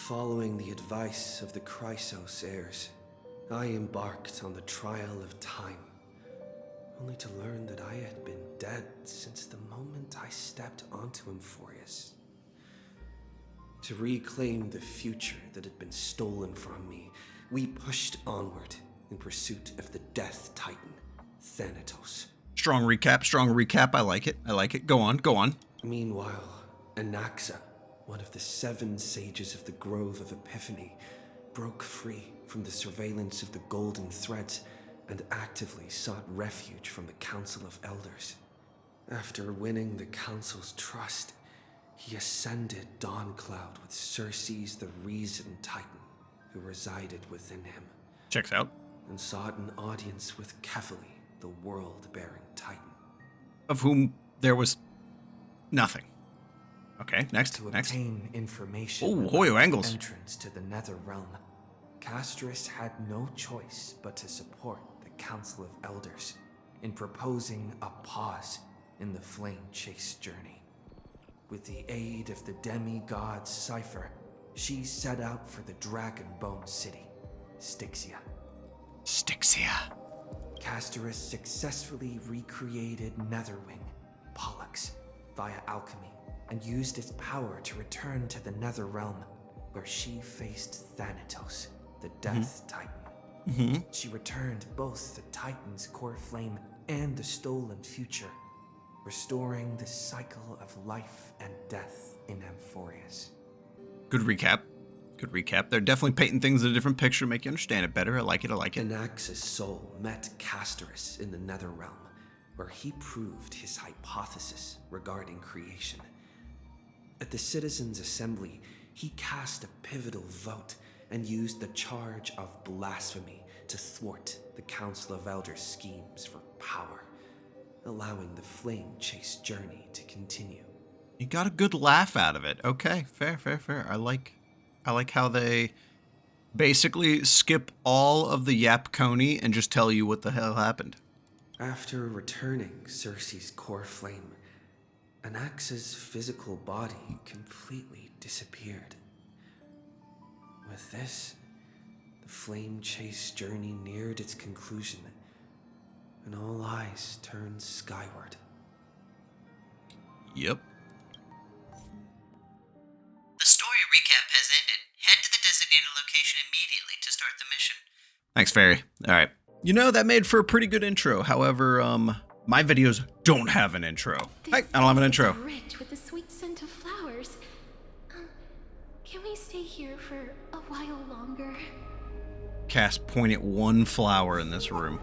Following the advice of the Chrysos heirs, I embarked on the trial of time, only to learn that I had been dead since the moment I stepped onto amphoreus. To reclaim the future that had been stolen from me, we pushed onward in pursuit of the Death Titan, Thanatos. Strong recap. I like it. Go on. Meanwhile, Anaxa, one of the 7 sages of the Grove of Epiphany, broke free from the surveillance of the Golden Threads and actively sought refuge from the Council of Elders. After winning the Council's trust, he ascended Dawncloud with Circe's the Reason Titan, who resided within him. Checks out. And sought an audience with Kefili, the world-bearing Titan. Of whom there was nothing. Okay, next. To obtain information about Hoyo angles. Entrance to the Nether Realm, Castris had no choice but to support the Council of Elders in proposing a pause in the flame-chased journey. With the aid of the demigod Cipher, she set out for the Dragonbone City, Styxia. Castris successfully recreated Netherwing, Pollux, via alchemy, and used its power to return to the Nether Realm, where she faced Thanatos, the Death Titan. She returned both the Titan's core flame and the stolen future, restoring the cycle of life and death in amphoreus. Good recap. They're definitely painting things in a different picture to make you understand it better. I like it. Anaxa's soul met Castris in the Nether Realm, where he proved his hypothesis regarding creation. At the Citizens' Assembly, he cast a pivotal vote and used the charge of blasphemy to thwart the Council of Elders' schemes for power, allowing the flame-chased journey to continue. You got a good laugh out of it. Okay, fair. I like how they basically skip all of the Yap Coney and just tell you what the hell happened. After returning Circe's core flame, Anaxa's physical body completely disappeared. With this, the flame-chased journey neared its conclusion, and all eyes turned skyward. Yep. The story recap has ended. Head to the designated location immediately to start the mission. Thanks, Fairy. All right. You know, that made for a pretty good intro. However, my videos don't have an intro. I don't have an intro. Rich with the sweet scent of flowers. Can we stay here for a while longer? Cass, point at one flower in this room.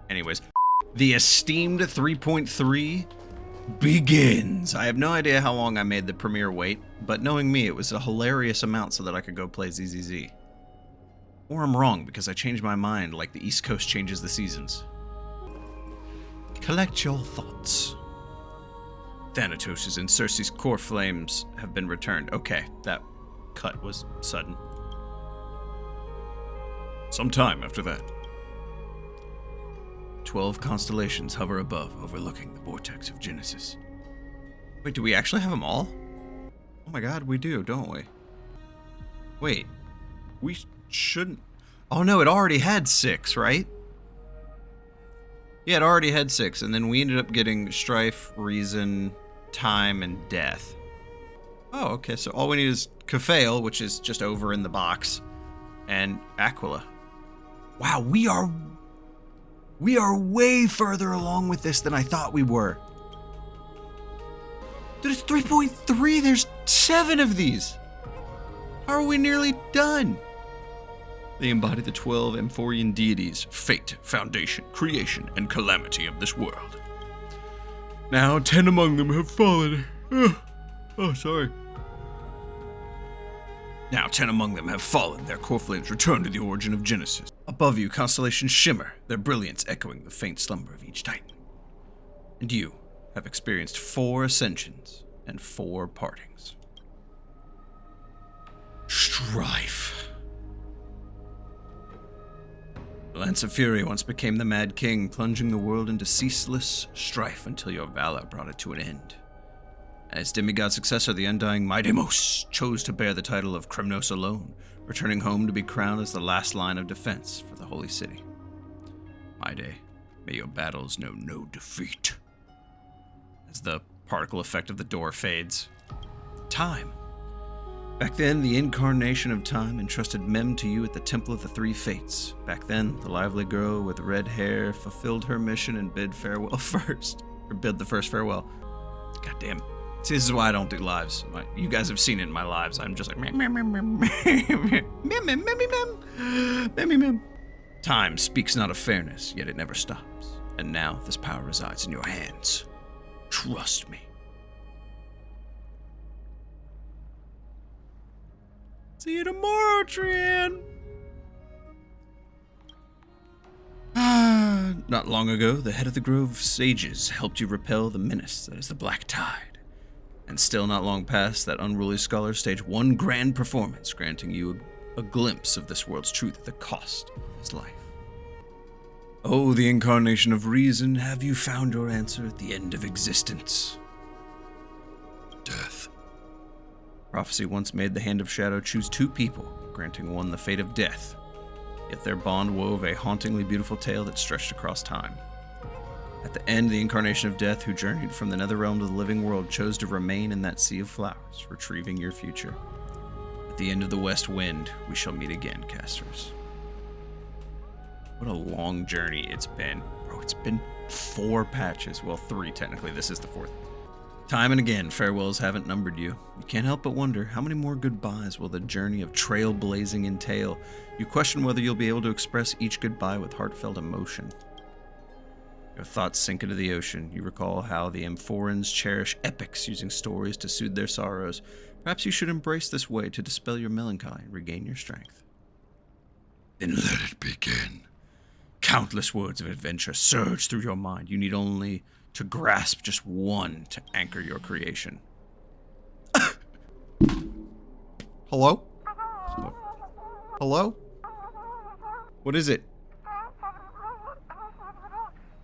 Anyways, the esteemed 3.3 begins. I have no idea how long I made the premiere wait, but knowing me, it was a hilarious amount so that I could go play ZZZ. Or I'm wrong, because I changed my mind like the East Coast changes the seasons. Collect your thoughts. Thanatos' and Circe's core flames have been returned. Okay, that cut was sudden. Sometime after that, 12 constellations hover above, overlooking the vortex of Genesis. Wait, do we actually have them all? Oh my god, we do, don't we? Wait, we shouldn't... Oh no, it already had 6, right? Yeah, it already had 6, and then we ended up getting Strife, Reason, Time, and Death. Oh, okay, so all we need is Kefale, which is just over in the box, and Aquila. Wow, we are way further along with this than I thought we were. Dude, it's 3.3. There's 7 of these. How are we nearly done? They embody the 12 Amphorean deities, fate, foundation, creation, and calamity of this world. Now 10 among them have fallen. Sorry. Now 10 among them have fallen, their core flames return to the origin of Genesis. Above you, constellations shimmer, their brilliance echoing the faint slumber of each titan. And you have experienced 4 ascensions and 4 partings. Strife. lance of fury once became the Mad King, plunging the world into ceaseless strife until your valor brought it to an end. As demigod successor, the undying Midemos chose to bear the title of Kremnos alone, returning home to be crowned as the last line of defense for the Holy City. My day, may your battles know no defeat. As the particle effect of the door fades. Time. Back then, the incarnation of time entrusted Mem to you at the Temple of the Three Fates. Back then, the lively girl with red hair fulfilled her mission and bid farewell first. Or bid the first farewell. God damn. See, this is why I don't do lives. You guys have seen it in my lives. I'm just like, mem, mem, mem, mem, mem, mem, mem, mem, mem, mem. Time speaks not of fairness, yet it never stops. And now this power resides in your hands. Trust me. See you tomorrow, Trian. Not long ago, the head of the Grove sages helped you repel the menace that is the Black Tide. And still not long past, that unruly scholar staged one grand performance, granting you a glimpse of this world's truth at the cost of his life. Oh, the incarnation of reason, have you found your answer at the end of existence? Death. Prophecy once made the Hand of Shadow choose two people, granting one the fate of death. Yet their bond wove a hauntingly beautiful tale that stretched across time. At the end, the incarnation of death, who journeyed from the netherrealm to the living world, chose to remain in that sea of flowers, retrieving your future. At the end of the west wind, we shall meet again, casters. What a long journey it's been. Bro, it's been 4 patches. Well, 3 technically. This is the 4th. Time and again, farewells haven't numbered you. You can't help but wonder, how many more goodbyes will the journey of trailblazing entail? You question whether you'll be able to express each goodbye with heartfelt emotion. Your thoughts sink into the ocean. You recall how the amphoreans cherish epics, using stories to soothe their sorrows. Perhaps you should embrace this way to dispel your melancholy and regain your strength. Then let it begin. Countless words of adventure surge through your mind. You need only to grasp just one to anchor your creation. Hello? Hello? What is it?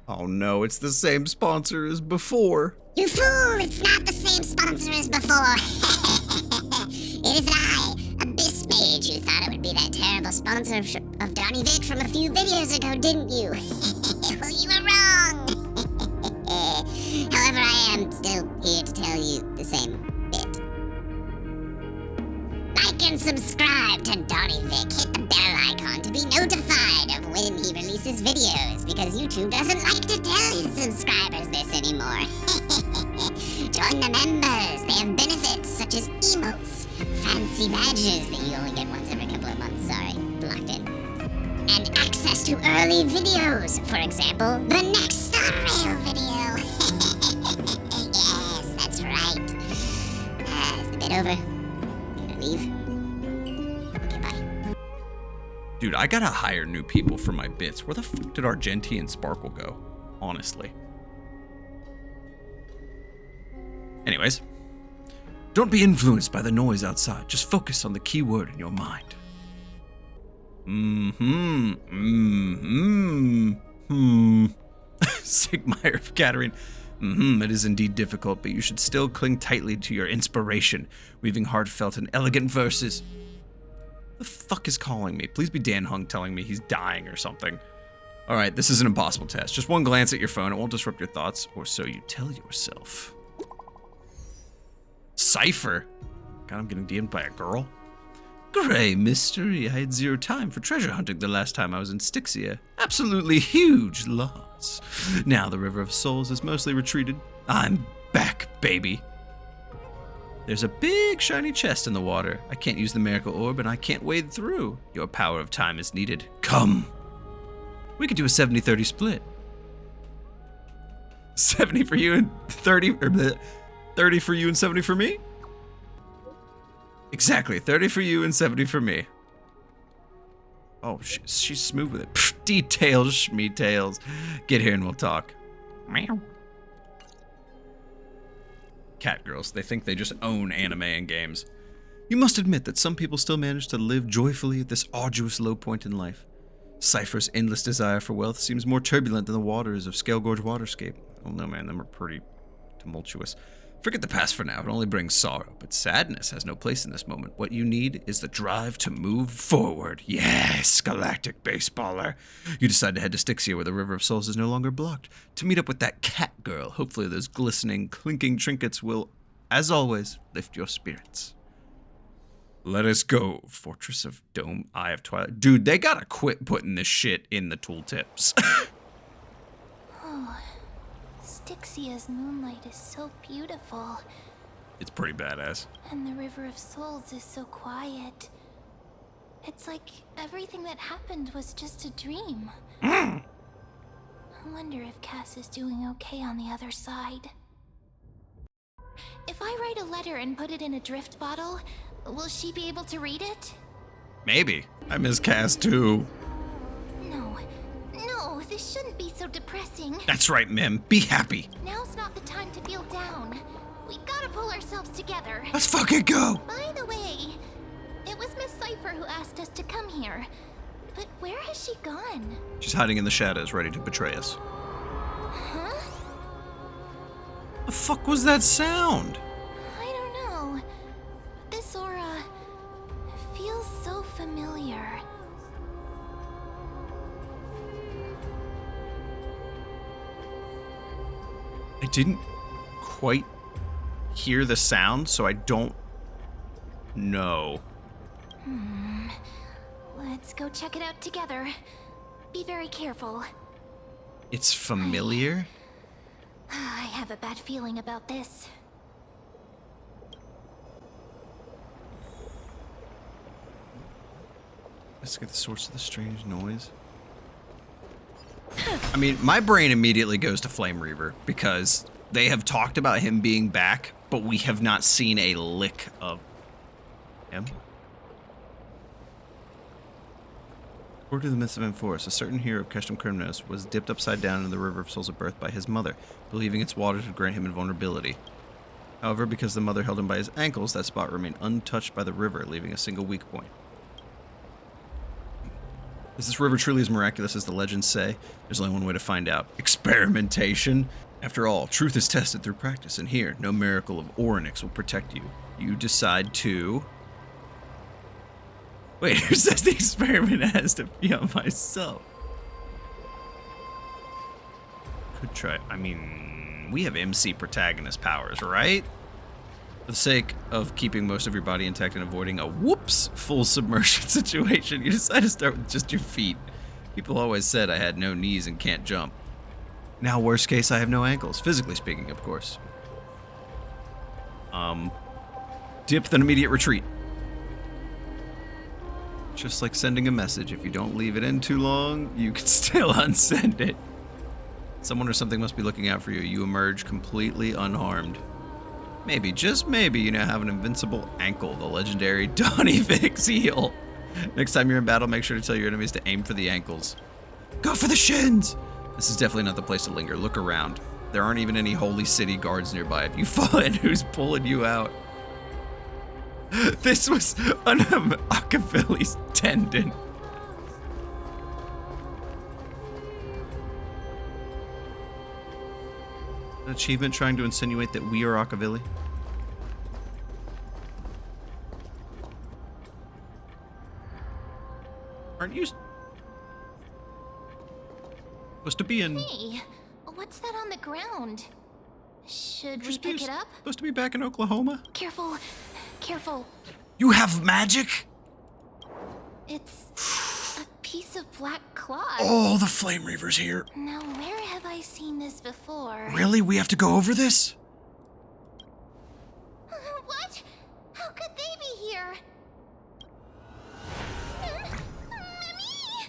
Oh no, it's the same sponsor as before. You fool! It's not the same sponsor as before. It is I, Abyss Mage, who thought it would be that terrible sponsor of DonnyVick from a few videos ago, didn't you? Well, you were wrong. However, I am still here to tell you the same bit. Like and subscribe to DonnyVick. Hit the bell icon to be notified of when he releases videos, because YouTube doesn't like to tell his subscribers this anymore. Join the members. They have benefits such as emotes, fancy badges that you only get once every couple of months, sorry, blocked in, and access to early videos. For example, the next starrail video. Yes, that's right. Is the bit over? Can I leave? Okay, bye. Dude, I gotta hire new people for my bits. Where the fuck did Argenti and Sparkle go? Honestly. Anyways, don't be influenced by the noise outside. Just focus on the key word in your mind. Sigmire of Katarine. It is indeed difficult, but you should still cling tightly to your inspiration, weaving heartfelt and elegant verses. The fuck is calling me? Please be Dan Hung telling me he's dying or something. Alright, this is an impossible test. Just one glance at your phone, it won't disrupt your thoughts, or so you tell yourself. Cipher? God, I'm getting DM'd by a girl? Gray mystery. I had 0 time for treasure hunting the last time I was in Styxia. Absolutely huge loss. Now the River of Souls is mostly retreated. I'm back, baby. There's a big shiny chest in the water. I can't use the miracle orb and I can't wade through. Your power of time is needed. Come. We could do a 70-30 split. 70 for you and 30, or 30 for you and 70 for me? Exactly, 30 for you and 70 for me. Oh, she's smooth with it. Pfft, details, schmeetails. Get here and we'll talk. Meow. Cat girls, they think they just own anime and games. You must admit that some people still manage to live joyfully at this arduous low point in life. Cipher's endless desire for wealth seems more turbulent than the waters of Scale Gorge Waterscape. Oh no, man, them are pretty tumultuous. Forget the past for now, it only brings sorrow, but sadness has no place in this moment. What you need is the drive to move forward. Yes, galactic baseballer. You decide to head to Styxia, where the River of Souls is no longer blocked, to meet up with that cat girl. Hopefully those glistening, clinking trinkets will, as always, lift your spirits. Let us go, Fortress of Dome, Eye of Twilight. Dude, they gotta quit putting this shit in the tooltips. Oh, Styxia's moonlight is so beautiful. It's pretty badass. And the River of Souls is so quiet. It's like everything that happened was just a dream. I wonder if Cass is doing okay on the other side. If I write a letter and put it in a drift bottle, will she be able to read it? Maybe. I miss Cass too. No, this shouldn't be so depressing. That's right, Mim. Be happy. Now's not the time to feel down. We gotta pull ourselves together. Let's fucking go. By the way, it was Miss Cipher who asked us to come here. But where has she gone? She's hiding in the shadows, ready to betray us. Huh? The fuck was that sound? I don't know. This aura feels so familiar. I didn't quite hear the sound, so I don't know. Let's go check it out together. Be very careful. It's familiar? I have a bad feeling about this. Let's get the source of the strange noise. I mean, my brain immediately goes to Flame Reaver because they have talked about him being back, but we have not seen a lick of him. According to the myths of amphoreus, a certain hero of Kestum Krymnos was dipped upside down in the River of Souls at birth by his mother, believing its waters would grant him invulnerability. However, because the mother held him by his ankles, that spot remained untouched by the river, leaving a single weak point. Is this river truly as miraculous as the legends say? There's only one way to find out. Experimentation. After all, truth is tested through practice, and here, no miracle of Orynyx will protect you. You decide to... Wait, who says the experiment has to be on myself? Could try... I mean, we have MC protagonist powers, right? For the sake of keeping most of your body intact and avoiding a whoops full submersion situation, you decide to start with just your feet. People always said I had no knees and can't jump. Now, worst case, I have no ankles. Physically speaking, of course. Dip, then immediate retreat. Just like sending a message. If you don't leave it in too long, you can still unsend it. Someone or something must be looking out for you. You emerge completely unharmed. Maybe, just maybe, you now have an invincible ankle, the legendary DonnyVick heel. Next time you're in battle, make sure to tell your enemies to aim for the ankles. Go for the shins! This is definitely not the place to linger. Look around. There aren't even any holy city guards nearby. If you fall in, who's pulling you out? This was an Achilles tendon. An achievement trying to insinuate that we are Achilles? Aren't you supposed to be in... Hey, what's that on the ground? Should we pick it up? Supposed to be back in Oklahoma? Careful, careful. You have magic? It's a piece of black cloth. Oh, the Flame Reaver's here. Now, where have I seen this before? Really? We have to go over this? What? How could they be here? Mommy!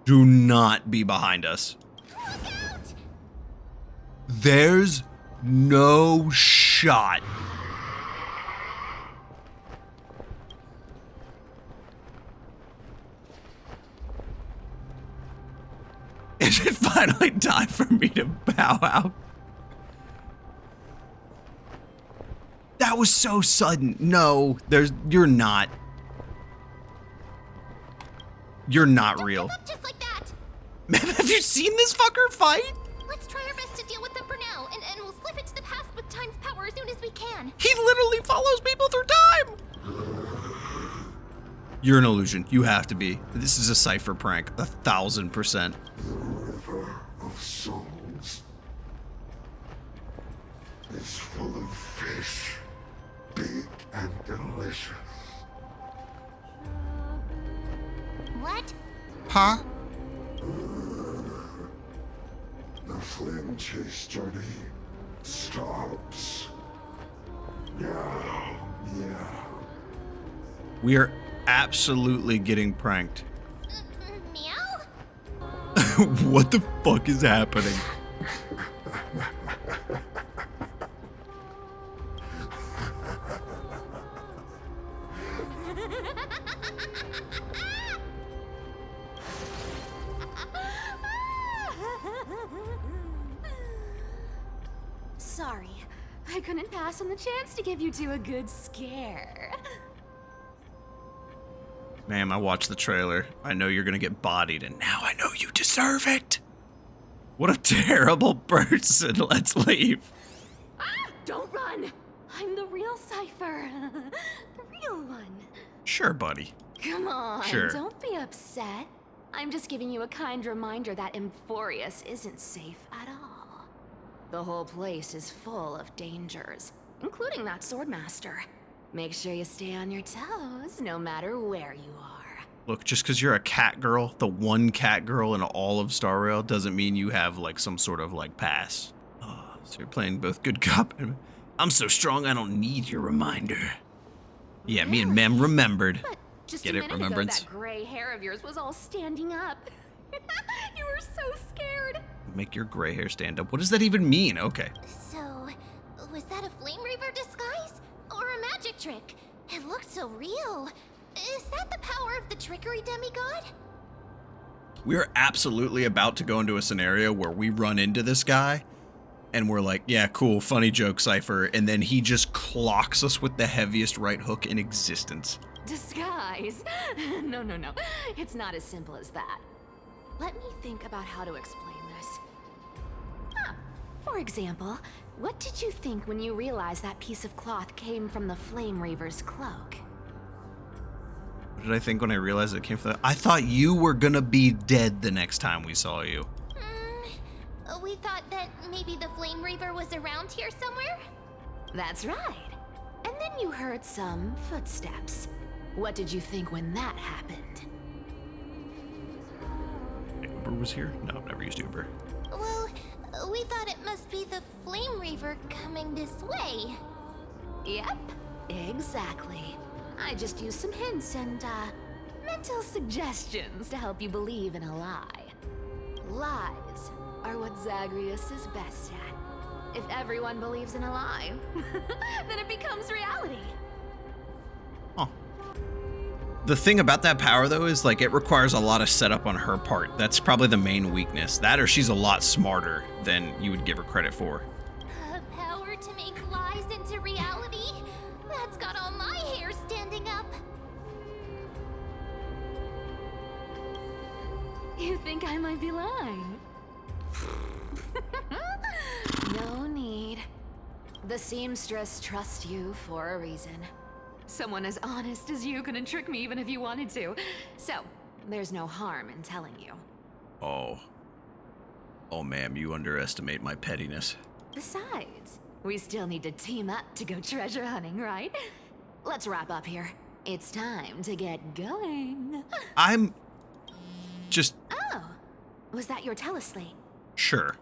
Do not be behind us. Look out! There's no shot. Is it finally time for me to bow out? That was so sudden. No, you're not. You're not Don't real. give up just like that. Have you seen this fucker fight? Let's try our best to deal with them for now, and we'll slip into the past with time's power as soon as we can. He literally follows people through time. You're an illusion. You have to be. This is a Cipher prank. 1000%. The river of souls is full of fish, big and delicious. What? Huh? The flame chase journey stops. Yeah. We are absolutely getting pranked. Meow? What the fuck is happening? Sorry, I couldn't pass on the chance to give you two a good scare. Ma'am, I watched the trailer. I know you're gonna get bodied, and now I know you deserve it. What a terrible person. Let's leave. Ah, don't run! I'm the real Cipher. The real one. Sure, buddy. Come on, Sure. don't be upset. I'm just giving you a kind reminder that amphoreus isn't safe at all. The whole place is full of dangers, including that swordmaster. Make sure you stay on your toes, no matter where you are. Look, just because you're a cat girl, the one cat girl in all of Starrail, doesn't mean you have, like, some sort of, like, pass. Oh, so you're playing both good cop and... I'm so strong I don't need your reminder. Yeah, me and Mem remembered. But just Get a it, minute remembrance? ago, that gray hair of yours was all standing up. You were so scared. Make your gray hair stand up. What does that even mean? Okay. So, was that a Flame Reaver disguise? Or a magic trick? It looked so real. Is that the power of the trickery demigod? We're absolutely about to go into a scenario where we run into this guy and we're like, yeah, cool, funny joke, Cipher, and then he just clocks us with the heaviest right hook in existence. Disguise? No. It's not as simple as that. Let me think about how to explain this. For example, what did you think when you realized that piece of cloth came from the Flame Reaver's cloak? What did I think when I realized it came from that? I thought you were gonna be dead the next time we saw you. We thought that maybe the Flame Reaver was around here somewhere? That's right. And then you heard some footsteps. What did you think when that happened? Uber was here? No, I've never used Uber. Well, we thought it must be the Flame Reaver coming this way. Yep, exactly. I just used some hints and, mental suggestions to help you believe in a lie. Lies are what Zagreus is best at. If everyone believes in a lie, then it becomes reality. Huh. The thing about that power, though, is, like, it requires a lot of setup on her part. That's probably the main weakness. That or she's a lot smarter than you would give her credit for. A power to make lies into reality? That's got all my hair standing up. You think I might be lying? No need. The seamstress trusts you for a reason. Someone as honest as you couldn't trick me even if you wanted to. So, there's no harm in telling you. Oh. Oh, ma'am, you underestimate my pettiness. Besides, we still need to team up to go treasure hunting, right? Let's wrap up here. It's time to get going. I'm... just... Oh, was that your teleslate? sure.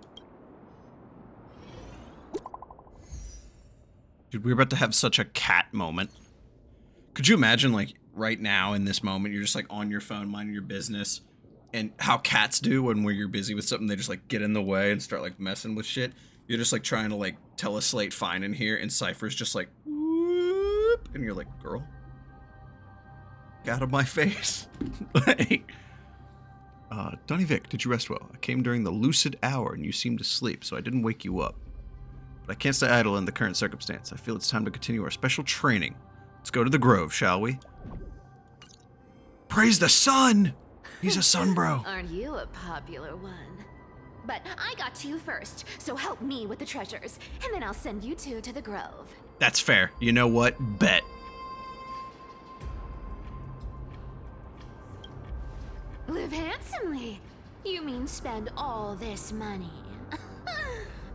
Dude, we're about to have such a cat moment. Could you imagine, like, right now in this moment, you're just, like, on your phone, minding your business, and how cats do when you're busy with something, they just, like, get in the way and start, like, messing with shit. You're just, like, trying to, like, teleslate fine in here, and Cipher's just, like, whoop, and you're like, girl, get out of my face. Like, DonnyVick, did you rest well? I came during the lucid hour, and you seemed asleep, so I didn't wake you up. But I can't stay idle in the current circumstance. I feel it's time to continue our special training. Let's go to the grove, shall we? Praise the sun! He's a son, bro. Aren't you a popular one? But I got to you first, so help me with the treasures, and then I'll send you two to the grove. That's fair. You know what? Bet. Live handsomely. You mean spend all this money?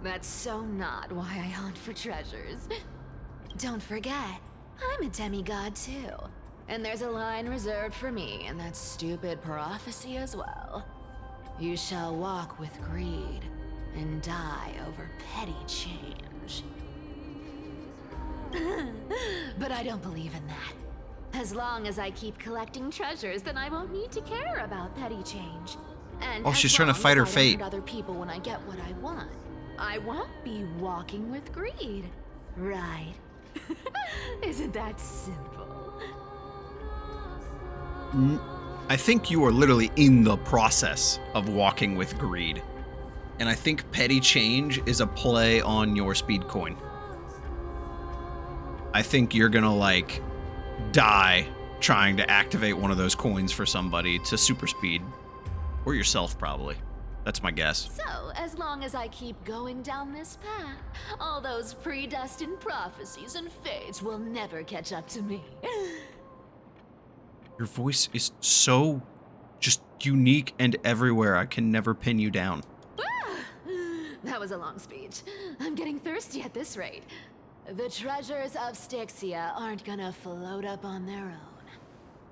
That's so not why I hunt for treasures. Don't forget, I'm a demigod too. And there's a line reserved for me in that stupid prophecy as well. You shall walk with greed and die over petty change. But I don't believe in that. As long as I keep collecting treasures, then I won't need to care about petty change. And Oh, she's trying to fight her fate. Other people when I get what I want, I won't be walking with greed, right? Isn't that simple? I think you are literally in the process of walking with greed. And I think petty change is a play on your speed coin. I think you're gonna, like, die trying to activate one of those coins for somebody to super speed. Or yourself, probably. That's my guess. So, as long as I keep going down this path, all those predestined prophecies and fates will never catch up to me. Your voice is so just unique and everywhere. I can never pin you down. That was a long speech. I'm getting thirsty at this rate. The treasures of Styxia aren't gonna float up on their own.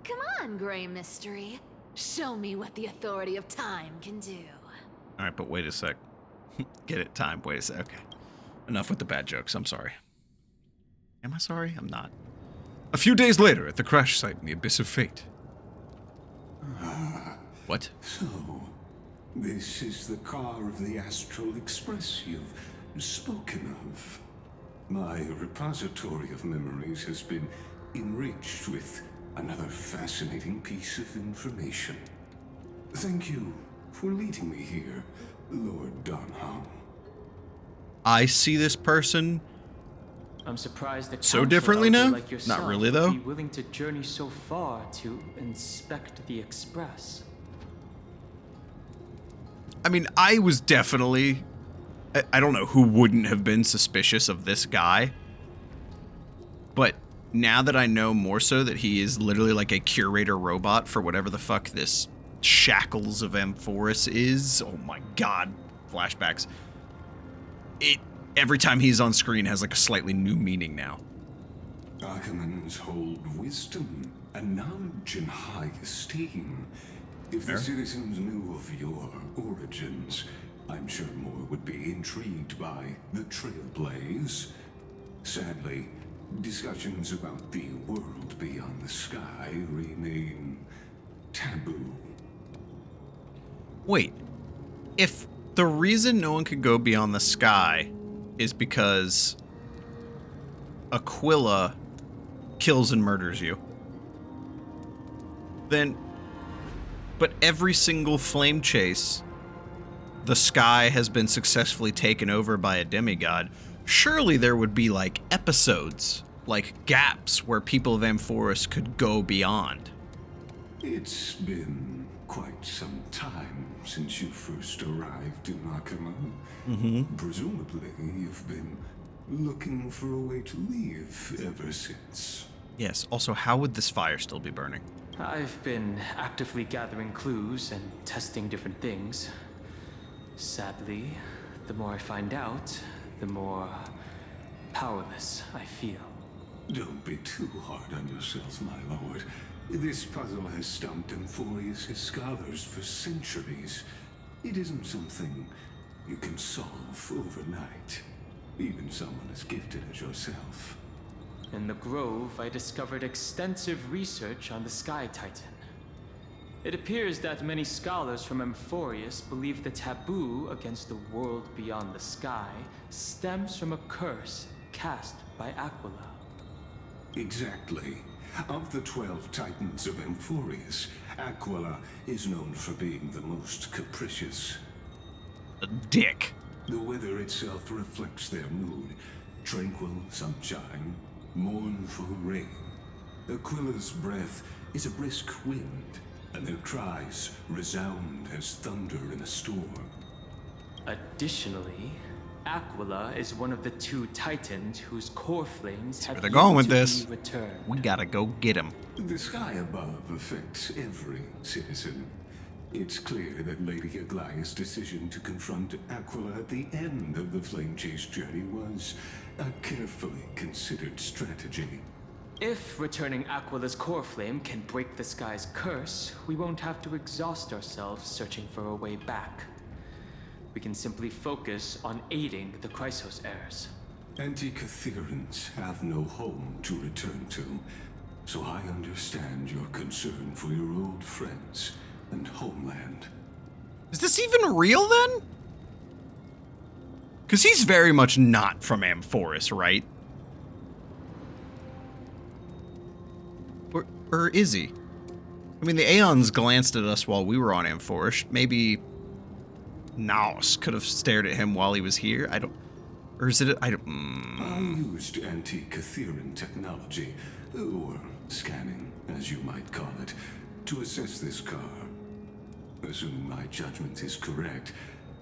Come on, Gray Mystery. Show me what the authority of time can do. All right, but wait a sec. Get it? Time. Wait a sec. Okay. Enough with the bad jokes. I'm sorry. Am I sorry? I'm not. A few days later, at the crash site in the Abyss of Fate. What? So, this is the car of the Astral Express you've spoken of. My repository of memories has been enriched with another fascinating piece of information. Thank you for leading me here, Lord Donhow. I see this person I'm surprised that so differently now? like yourself Not really, would though. be willing to journey so far to inspect the Express. I mean, I was definitely... I don't know who wouldn't have been suspicious of this guy. But now that I know more so that he is literally like a curator robot for whatever the fuck this Shackles of Amphoreus is. Oh my god. Flashbacks. Every time he's on screen has like a slightly new meaning now. Archimans hold wisdom and knowledge in high esteem. If the citizens knew of your origins, I'm sure more would be intrigued by the Trailblaze. Sadly, discussions about the world beyond the sky remain taboo. Wait, if the reason no one could go beyond the sky is because Aquila kills and murders you, then, but every single flame chase, the sky has been successfully taken over by a demigod, surely there would be like episodes, like gaps where people of Amphoreus could go beyond. It's been quite some time since you first arrived in Aquila. Presumably, you've been looking for a way to leave ever since. Yes, also, how would this fire still be burning? I've been actively gathering clues and testing different things. Sadly, the more I find out, the more powerless I feel. Don't be too hard on yourself, my lord. This puzzle has stumped Amphoreus' scholars for centuries. It isn't something you can solve overnight, even someone as gifted as yourself. In the Grove, I discovered extensive research on the Sky Titan. It appears that many scholars from Amphoreus believe the taboo against the world beyond the sky stems from a curse cast by Aquila. Exactly. Of the 12 Titans of Amphoreus, Aquila is known for being the most capricious. A dick. The weather itself reflects their mood. Tranquil sunshine, mournful rain. Aquila's breath is a brisk wind, and their cries resound as thunder in a storm. Additionally, Aquila is one of the 2 titans whose core flames have they're going yet with to this. be returned. We gotta go get him. The sky above affects every citizen. It's clear that Lady Aglaya's decision to confront Aquila at the end of the flame chase journey was a carefully considered strategy. If returning Aquila's core flame can break the sky's curse, we won't have to exhaust ourselves searching for a way back. We can simply focus on aiding the Chrysos heirs. Anti-Catherians have no home to return to, so I understand your concern for your old friends and homeland. Is this even real then? Because he's very much not from Amphoreus, right? Or is he? I mean, the Aeons glanced at us while we were on Amphoreus. Maybe Naos could have stared at him while he was here. I don't... Or is it... I used anti-Catherian technology, or scanning, as you might call it, to assess this car. Assuming my judgment is correct,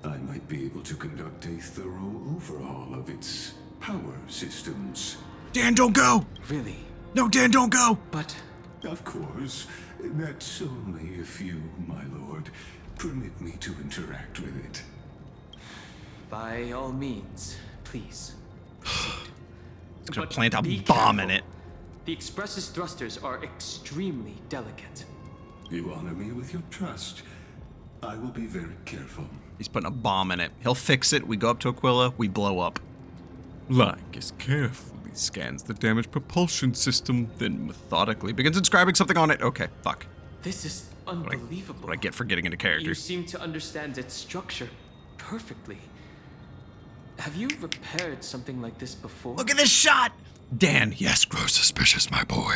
I might be able to conduct a thorough overhaul of its power systems. Dan, don't go! Really? No, Dan, don't go! But... Of course, that's only if you, my lord, permit me to interact with it. by all means, please. It's gonna But plant a be bomb in careful. it. The Express's thrusters are extremely delicate. You honor me with your trust. I will be very careful. He's putting a bomb in it. He'll fix it. We go up to Aquila. We blow up. Lygus carefully scans the damaged propulsion system, then methodically begins inscribing something on it. Okay, fuck. This is unbelievable. What I get for getting into character. You seem to understand its structure perfectly. Have you repaired something like this before? Look at this shot! Dan, yes, grow suspicious, my boy.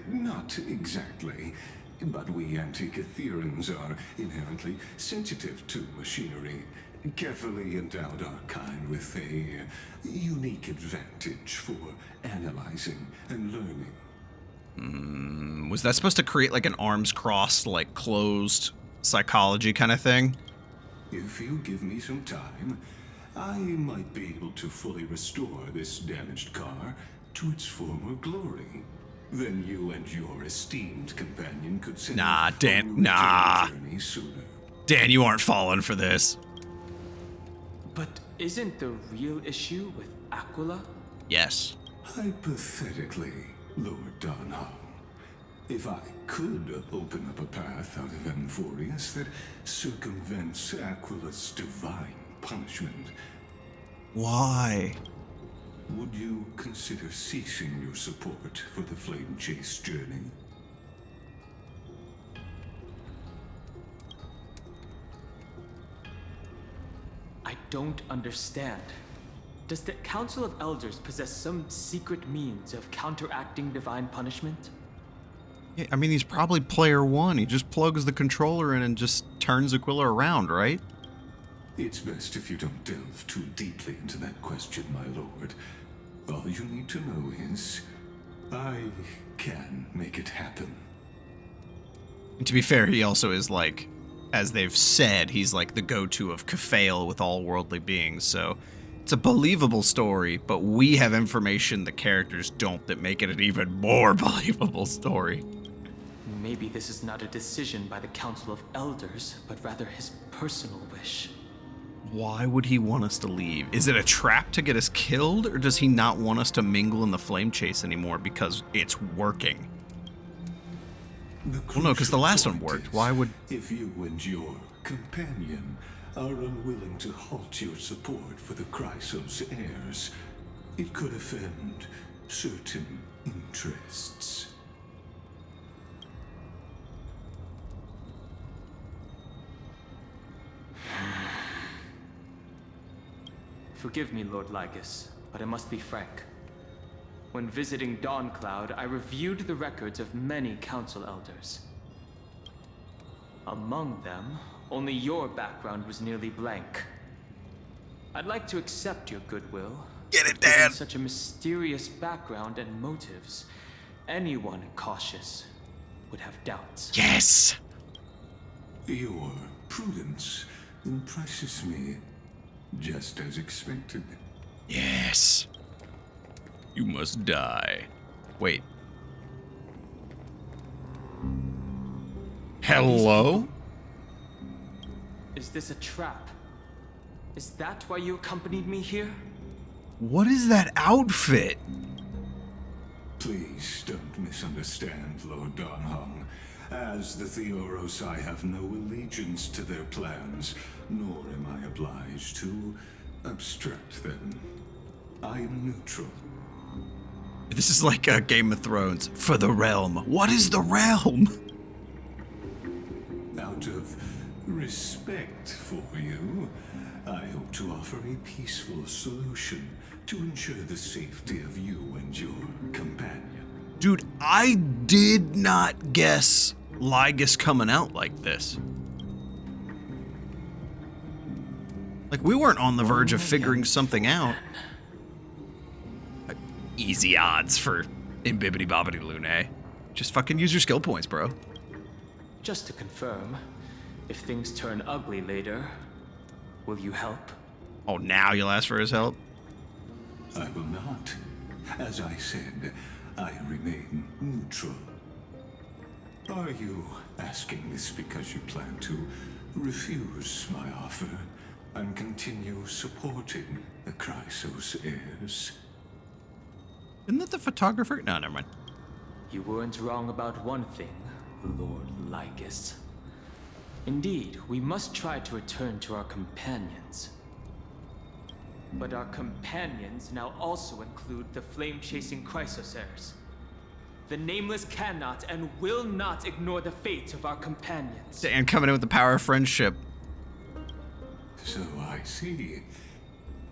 Not exactly, but we Antikytherians are inherently sensitive to machinery. Carefully endowed our kind with a unique advantage for analyzing and learning. Was that supposed to create like an arms crossed, like closed psychology kind of thing? If you give me some time, I might be able to fully restore this damaged car to its former glory. Then you and your esteemed companion could set Nah, Dan, nah. journey sooner. Dan, you aren't falling for this. But isn't the real issue with Aquila? Yes. Hypothetically, Lord Donham, if I could open up a path out of amphoreus that circumvents Aquila's divine punishment, Why? would you consider ceasing your support for the flame chase journey? I don't understand. Does the Council of Elders possess some secret means of counteracting divine punishment? Yeah, I mean, he's probably player one. He just plugs the controller in and just turns Aquila around, right? It's best if you don't delve too deeply into that question, my lord. All you need to know is, I can make it happen. And to be fair, he also is like, as they've said, he's like the go-to of Kefale with all worldly beings, so it's a believable story, but we have information the characters don't that make it an even more believable story. Maybe this is not a decision by the Council of Elders, but rather his personal wish. Why would he want us to leave? Is it a trap to get us killed, or does he not want us to mingle in the flame chase anymore because it's working? Well, no, because the last one worked. Why would... If you and your companion are unwilling to halt your support for the Chrysos heirs, it could offend certain interests. Forgive me, Lord Lygus, but I must be frank. When visiting Dawncloud, I reviewed the records of many council elders. Among them, only your background was nearly blank. I'd like to accept your goodwill. Get it, but given Dan! such a mysterious background and motives, Anyone cautious would have doubts. Yes! Your prudence impresses me, just as expected. Yes. You must die. Wait. Hello? Is this a trap? Is that why you accompanied me here? What is that outfit? Please don't misunderstand, Lord Donhong. As the Theoros, I have no allegiance to their plans, nor am I obliged to obstruct them. I am neutral. This is like a Game of Thrones. For the realm. What is the realm? Out of respect for you, I hope to offer a peaceful solution to ensure the safety of you and your companion. Dude, I did not guess Lygus coming out like this. Like, we weren't on the verge of figuring something out. Easy odds for Imbibbity Bobbity Lune. Just fucking use your skill points, bro. Just to confirm, if things turn ugly later, will you help? Oh, now you'll ask for his help? I will not. As I said, I remain neutral. Are you asking this because you plan to refuse my offer and continue supporting the Chrysos heirs? Isn't that the photographer? No, never mind. You weren't wrong about one thing, Lord Lygus. Indeed, we must try to return to our companions. But our companions now also include the flame-chasing Chrysos heirs. The Nameless cannot and will not ignore the fate of our companions. Dan coming in with the power of friendship. So I see.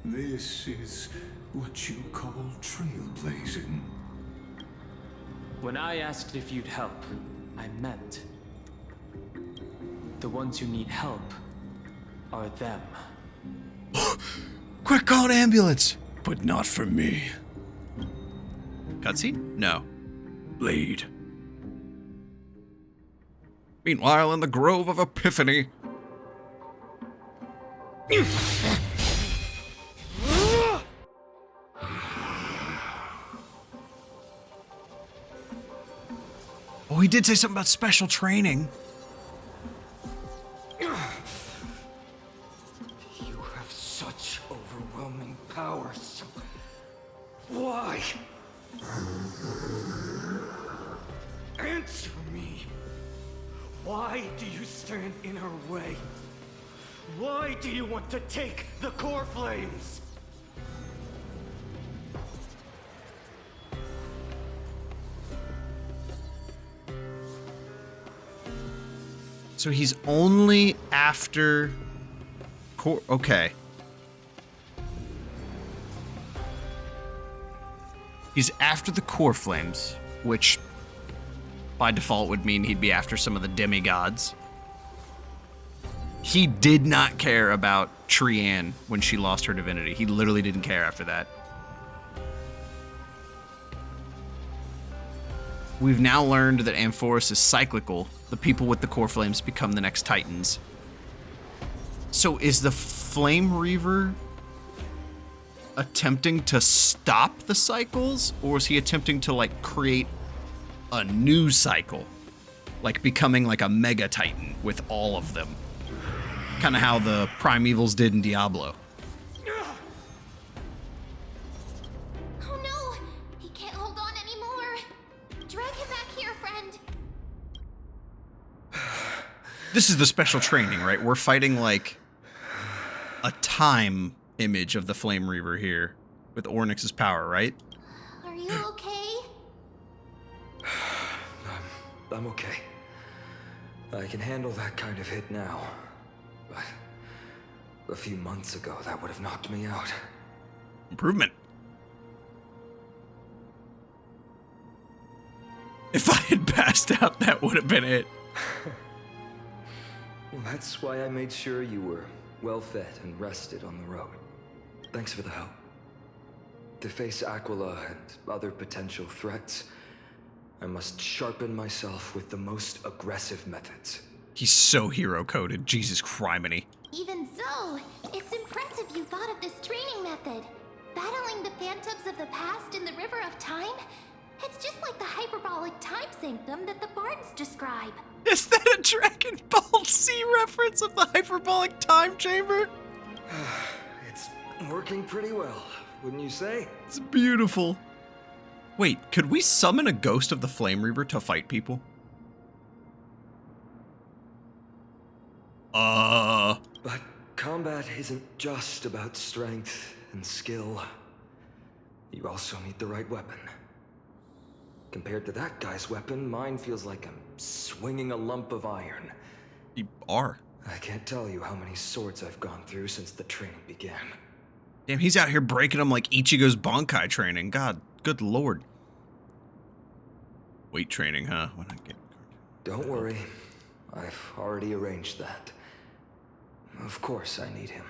This is what you call trailblazing. When I asked if you'd help, I meant the ones who need help are them. Quick, call an ambulance! But not for me. Cutscene? No. Bleed. Meanwhile, in the Grove of Epiphany. Oh, he did say something about special training. You have such overwhelming powers. Why? Answer me. Why do you stand in her way? Why do you want to take the core flames? So he's only after core. Okay. He's after the core flames, which by default would mean he'd be after some of the demigods. He did not care about Trianne when she lost her divinity. He literally didn't care after that. We've now learned that amphoreus is cyclical. The people with the core flames become the next titans. So is the Flame Reaver attempting to stop the cycles, or is he attempting to like create a new cycle, like becoming like a mega titan with all of them, kind of how the primevals did in Diablo? Oh no! He can't hold on anymore! Drag him back here, friend! This is the special training, right? We're fighting like a time image of the Flame Reaver here with Ornyx's power, right? Are you okay? I'm okay. I can handle that kind of hit now. But a few months ago, that would have knocked me out. Improvement. If I had passed out, that would have been it. Well, that's why I made sure you were well fed and rested on the road. Thanks for the help. To face Aquila and other potential threats, I must sharpen myself with the most aggressive methods. He's so hero-coded. Jesus criminy. Even so, it's impressive you thought of this training method. Battling the phantoms of the past in the River of Time? It's just like the hyperbolic time sanctum that the bards describe. Is that a Dragon Ball Z reference of the hyperbolic time chamber? It's working pretty well, wouldn't you say? It's beautiful. Wait, could we summon a ghost of the Flame Reaver to fight people? But combat isn't just about strength and skill. You also need the right weapon. Compared to that guy's weapon, mine feels like I'm swinging a lump of iron. You are. I can't tell you how many swords I've gone through since the training began. Damn, he's out here breaking them like Ichigo's Bankai training. God, good lord. Weight training, huh? When I get... Don't worry. I've already arranged that. Of course I need him.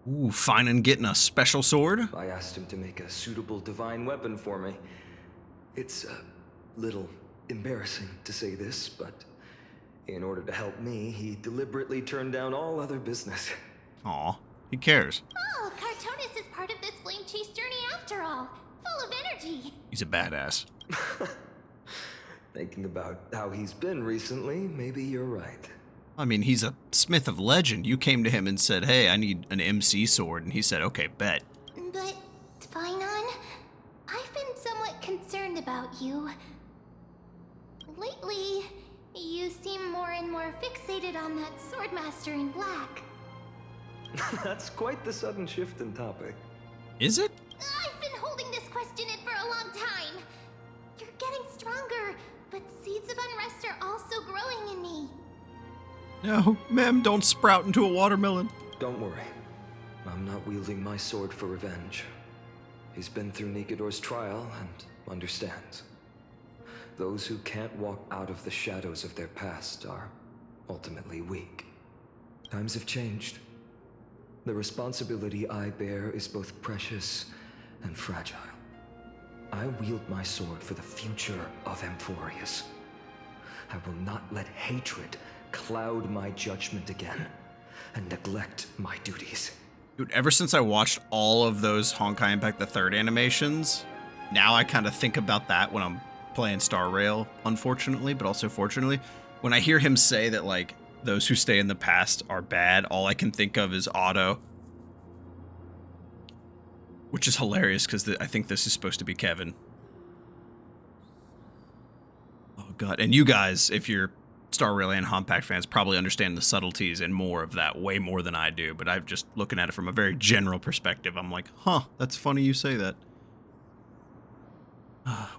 Ooh, fine and getting a special sword? I asked him to make a suitable divine weapon for me. It's a little embarrassing to say this, but in order to help me, he deliberately turned down all other business. Aw, he cares. Oh, Cartonis is part of this flame chase journey after all. Full of energy. He's a badass. Thinking about how he's been recently, maybe you're right. I mean, he's a smith of legend. You came to him and said, hey, I need an MC sword, and he said, okay, bet. But, Phainon, I've been somewhat concerned about you. Lately, you seem more and more fixated on that swordmaster in black. That's quite the sudden shift in topic. Is it? I've been holding this question in for a long time. You're getting stronger, but seeds of unrest are also growing in me. No, ma'am, don't sprout into a watermelon. Don't worry. I'm not wielding my sword for revenge. He's been through Nikidor's trial and understands. Those who can't walk out of the shadows of their past are ultimately weak. Times have changed. The responsibility I bear is both precious and fragile. I wield my sword for the future of amphoreus. I will not let hatred cloud my judgment again and neglect my duties. Dude, ever since I watched all of those Honkai Impact the Third animations, now I kind of think about that when I'm playing Starrail, unfortunately, but also fortunately. When I hear him say that, like, those who stay in the past are bad, all I can think of is Otto. Which is hilarious, because I think this is supposed to be Kevin. Oh, God. And you guys, if you're Starrail and Hompact fans, probably understand the subtleties and more of that, way more than I do. But I'm just looking at it from a very general perspective. I'm like, huh, that's funny you say that.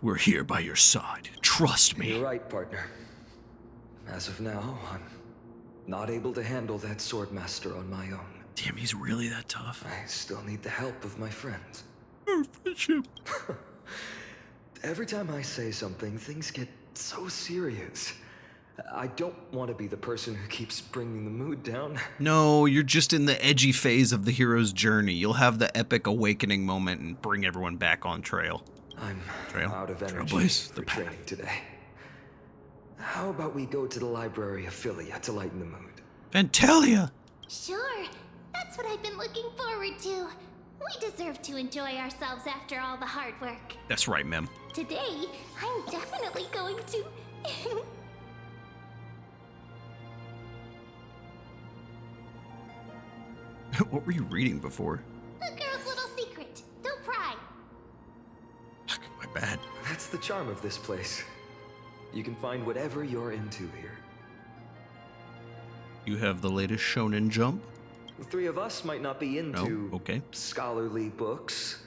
We're here by your side. Trust me. You're right, partner. As of now, I'm not able to handle that swordmaster on my own. Damn, he's really that tough. I still need the help of my friends. Our friendship. Every time I say something, things get so serious. I don't want to be the person who keeps bringing the mood down. No, you're just in the edgy phase of the hero's journey. You'll have the epic awakening moment and bring everyone back on trail. I'm Trail. out of energy Trailblaze, for the path. training today. How about we go to the library of Philia to lighten the mood? Ventalia! Sure, that's what I've been looking forward to. We deserve to enjoy ourselves after all the hard work. That's right, Mem. Today, I'm definitely going to... What were you reading before? A girl's little secret. Don't pry. My bad. That's the charm of this place. You can find whatever you're into here. You have the latest Shonen Jump? The three of us might not be into okay. scholarly books,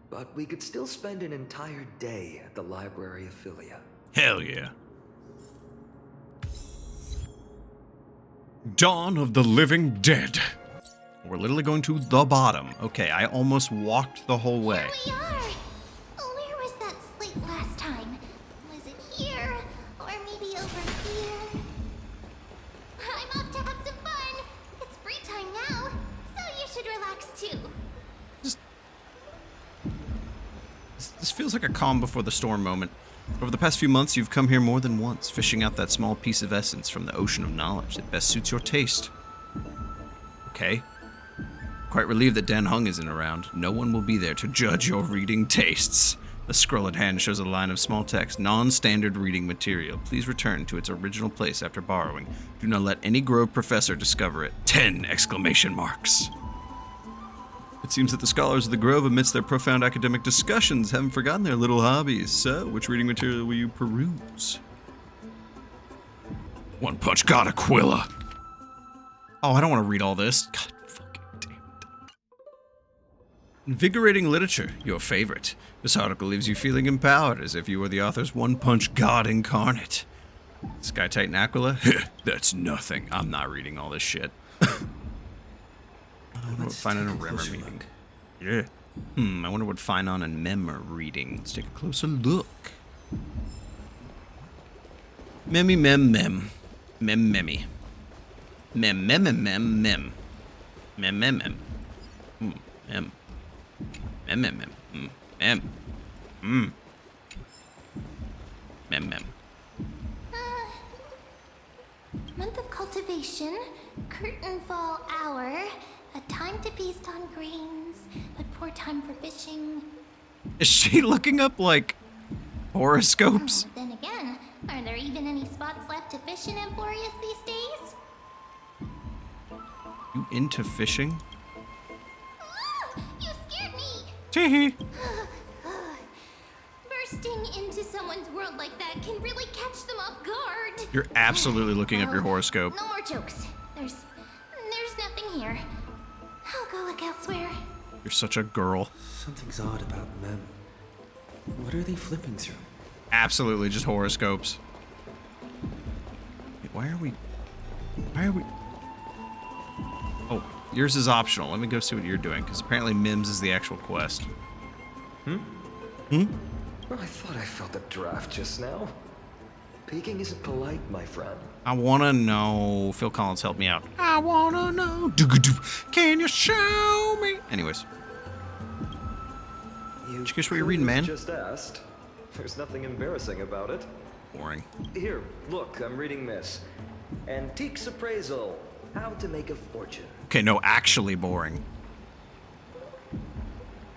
but we could still spend an entire day at the library of Philia. Hell yeah. Dawn of the Living Dead. We're literally going to the bottom. Okay, I almost walked the whole way. Here we are! Where was that slate last time? Was it here? Or maybe over here? I'm off to have some fun! It's free time now, so you should relax too. This feels like a calm before the storm moment. Over the past few months, you've come here more than once, fishing out that small piece of essence from the ocean of knowledge that best suits your taste. Okay. Quite relieved that Dan Hung isn't around. No one will be there to judge your reading tastes. The scroll at hand shows a line of small text, non-standard reading material. Please return to its original place after borrowing. Do not let any Grove professor discover it. 10 exclamation marks. It seems that the scholars of the Grove, amidst their profound academic discussions, haven't forgotten their little hobbies. So, which reading material will you peruse? One Punch God Aquila. Oh, I don't want to read all this. God fucking damn it. Invigorating literature, your favorite. This article leaves you feeling empowered, as if you were the author's One Punch God incarnate. Sky Titan Aquila? That's nothing. I'm not reading all this shit. I wonder what Finon and Rem are reading. Yeah. I wonder what Finon and Mem are reading. Let's take a closer look. Memmy mem mem. Mem memmy. Mem mem mem mem mem. Mem mem mem. Mem. Mem mem mem. Mem. Mem mem. Month of cultivation, curtain fall hour, a time to feast on grains, but poor time for fishing. Is she looking up, like, horoscopes? Then again, are there even any spots left to fish in Amphoreus these days? You into fishing? You scared me! Tee-hee. Bursting into someone's world like that can really catch them off guard. You're absolutely looking up your horoscope. No more jokes. There's nothing here. I'll go look elsewhere. You're such a girl. Something's odd about Mem. What are they flipping through? Absolutely just horoscopes. Wait, why are we... Oh, yours is optional. Let me go see what you're doing, because apparently Mims is the actual quest. Well, I thought I felt a draft just now. Peeking isn't polite, my friend. I wanna know. Phil Collins, help me out. I wanna know. Can you show me? Anyways. Did you guess what you're reading, man? Just asked. There's nothing embarrassing about it. Boring. Here, look, I'm reading this. Antiques Appraisal. How to make a fortune. Okay, no, actually boring.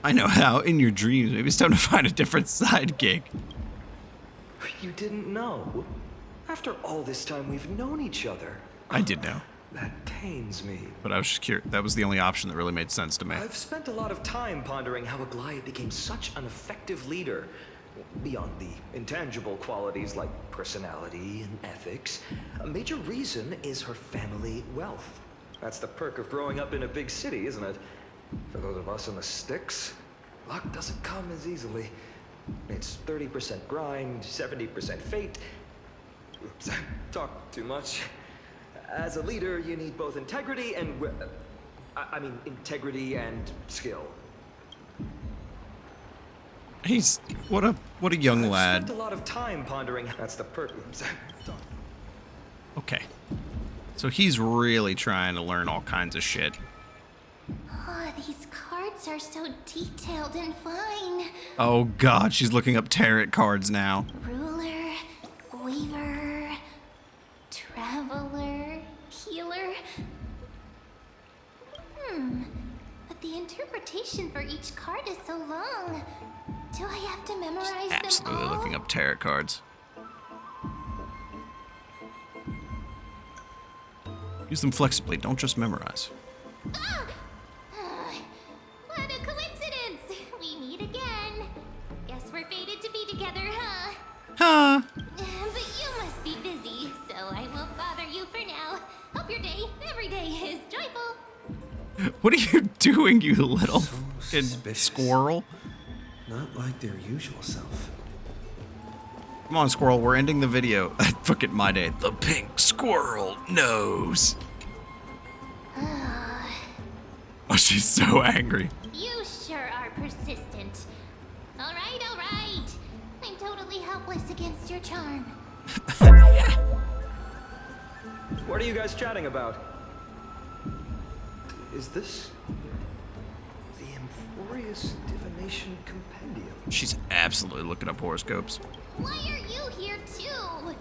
I know how, in your dreams. Maybe it's time to find a different side gig. You didn't know? After all this time we've known each other. I did know. That pains me. But I was just curious. That was the only option that really made sense to me. I've spent a lot of time pondering how Aglaia became such an effective leader. Beyond the intangible qualities like personality and ethics, a major reason is her family wealth. That's the perk of growing up in a big city, isn't it? For those of us in the sticks, luck doesn't come as easily. It's 30% grind, 70% fate. Oops, talk too much. As a leader, you need both integrity and... integrity and skill. He's... What a young lad. I've spent a lot of time pondering... That's the perk. Okay. So he's really trying to learn all kinds of shit. Oh, these cards are so detailed and fine. Oh god, she's looking up tarot cards now. Ruler, weaver, traveler, healer. But the interpretation for each card is so long. Do I have to memorize them Absolutely all? looking up tarot cards. Use them flexibly, don't just memorize. What a coincidence! We meet again. Guess we're fated to be together, huh? Huh? But you must be busy, so I won't bother you for now. Hope your day, every day, is joyful. What are you doing, you little So fucking suspicious. squirrel? Not like their usual self. Come on, squirrel, we're ending the video. Fucking my day. The pink squirrel knows. Oh, she's so angry. You sure are persistent. All right. I'm totally helpless against your charm. What are you guys chatting about? Is this... the Aureus Divination Compendium. She's absolutely looking up horoscopes. Why are you here too?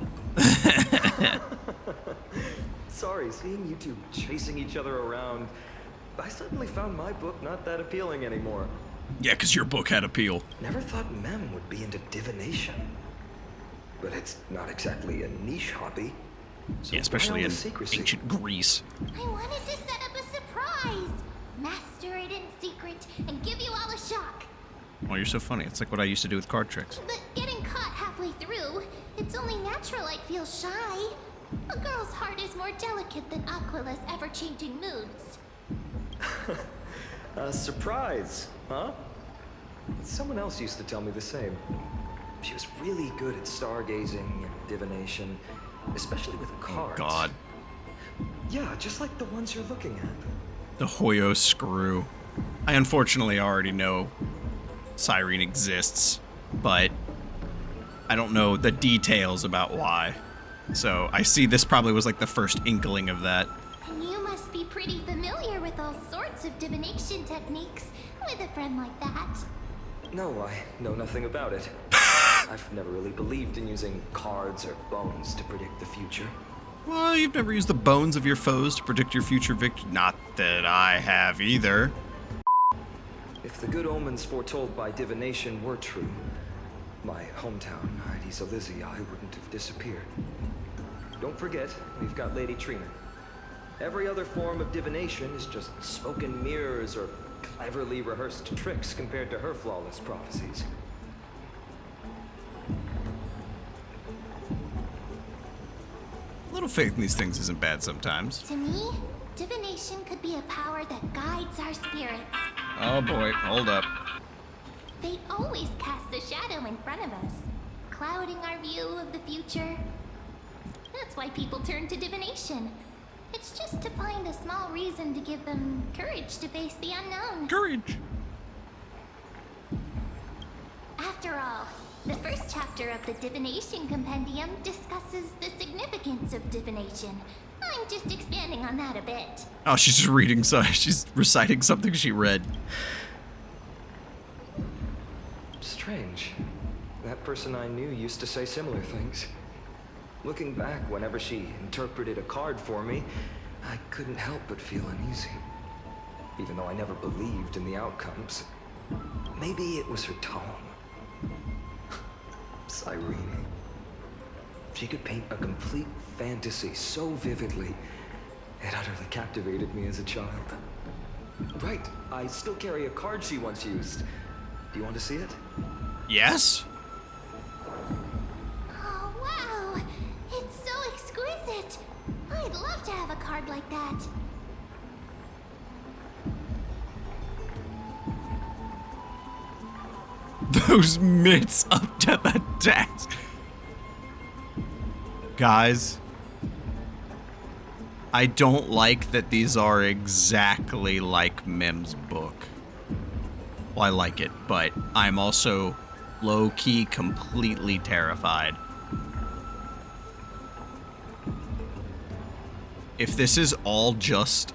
Sorry, seeing you two chasing each other around, I suddenly found my book not that appealing anymore. Yeah, because your book had appeal. Never thought Mem would be into divination. But it's not exactly a niche hobby. So Yeah, especially in secrecy? ancient Greece. I wanted to set up a surprise. Master it in secret and give you all a shock. Oh, you're so funny. It's like what I used to do with card tricks. But getting caught halfway through, it's only natural I'd feel shy. A girl's heart is more delicate than Aquila's ever-changing moods. A surprise, huh? Someone else used to tell me the same. She was really good at stargazing and divination, especially with cards. God. Yeah, just like the ones you're looking at. The Hoyo screw. I unfortunately already know Cyrene exists, but I don't know the details about why. So I see this probably was like the first inkling of that. And you must be pretty familiar with all sorts of divination techniques with a friend like that. No, I know nothing about it. I've never really believed in using cards or bones to predict the future. Well, you've never used the bones of your foes to predict your future victory. Not that I have either. If the good omens foretold by divination were true, my hometown, Hydes Elysiae, wouldn't have disappeared. Don't forget, we've got Lady Trina. Every other form of divination is just smoke and mirrors or cleverly rehearsed tricks compared to her flawless prophecies. A little faith in these things isn't bad sometimes. To me, divination could be a power that guides our spirits. Oh boy, hold up. They always cast a shadow in front of us, clouding our view of the future. That's why people turn to divination. It's just to find a small reason to give them courage to face the unknown. Courage. After all, the first chapter of the Divination Compendium discusses the significance of divination. I'm just expanding on that a bit. Oh, she's just reading, so she's reciting something she read. Strange. That person I knew used to say similar things. Looking back, whenever she interpreted a card for me, I couldn't help but feel uneasy. Even though I never believed in the outcomes. Maybe it was her tone. Cyrene. She could paint a complete fantasy so vividly, it utterly captivated me as a child. Right, I still carry a card she once used. Do you want to see it? Yes? Oh, wow! It's so exquisite! I'd love to have a card like that. Those mitts up to the desk. Guys, I don't like that these are exactly like Mem's book. Well, I like it, but I'm also low-key completely terrified. If this is all just...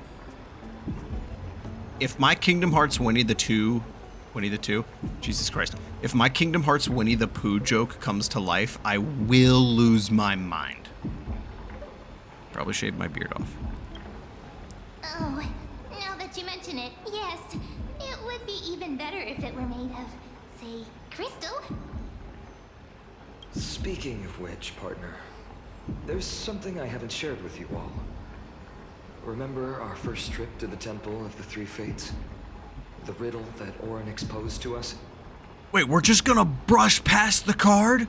If my Kingdom Hearts Winnie the Pooh, Jesus Christ. If my Kingdom Hearts Winnie the Pooh joke comes to life, I will lose my mind. Probably shave my beard off. Oh, now that you mention it, yes. It would be even better if it were made of, say, crystal. Speaking of which, partner, there's something I haven't shared with you all. Remember our first trip to the Temple of the Three Fates? The riddle that Orynyx posed to us? Wait, we're just gonna brush past the card?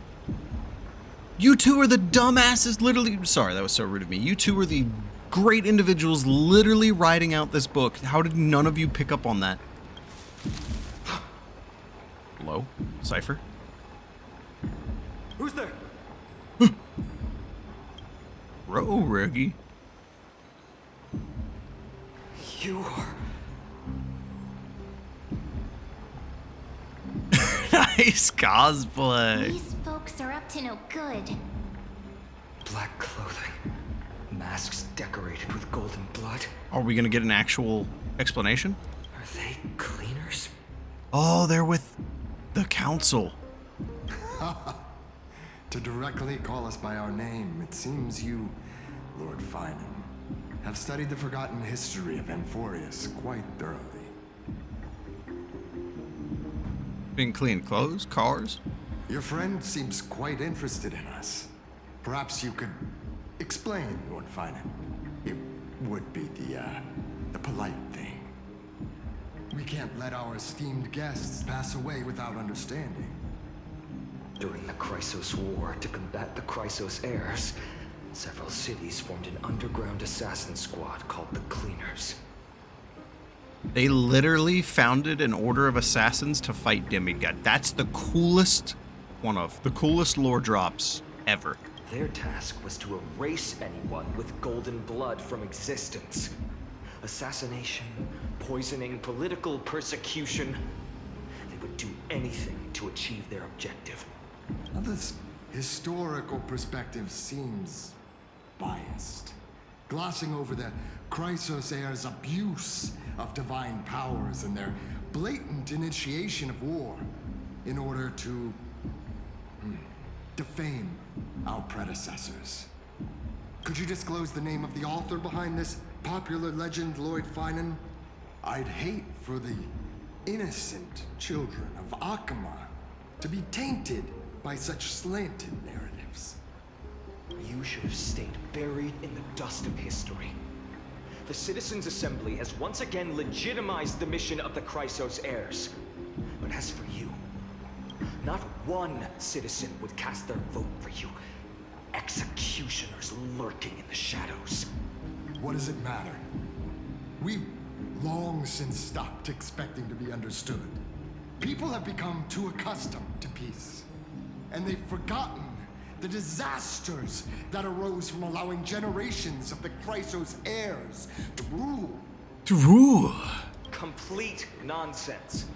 You two are the dumbasses literally... Sorry, that was so rude of me. You two are the great individuals literally writing out this book. How did none of you pick up on that? Hello? Cipher? Who's there? Reggie. You are... Nice cosplay. These folks are up to no good. Black clothing. Masks decorated with golden blood. Are we gonna get an actual explanation? Are they cleaners? Oh, they're with the council. To directly call us by our name, it seems you, Lord Finan, have studied the forgotten history of amphoreus quite thoroughly. Been cleaning clothes, cars? Your friend seems quite interested in us. Perhaps you could explain, Lord Finan. It would be the polite thing. We can't let our esteemed guests pass away without understanding. During the Chrysos War, to combat the Chrysos heirs, several cities formed an underground assassin squad called the Cleaners. They literally founded an order of assassins to fight demigod. That's the coolest, one of the coolest lore drops ever. Their task was to erase anyone with golden blood from existence. Assassination, poisoning, political persecution. They would do anything to achieve their objective. Now, this historical perspective seems biased, glossing over the Chrysos heirs' abuse of divine powers and their blatant initiation of war in order to defame our predecessors. Could you disclose the name of the author behind this popular legend, Lord Finan? I'd hate for the innocent children of Akama to be tainted by such slanted narratives. You should have stayed buried in the dust of history. The Citizens' Assembly has once again legitimized the mission of the Chrysos heirs. But as for you, not one citizen would cast their vote for you. Executioners lurking in the shadows. What does it matter? We've long since stopped expecting to be understood. People have become too accustomed to peace, and they've forgotten the disasters that arose from allowing generations of the Chrysos heirs to rule. To rule? Complete nonsense.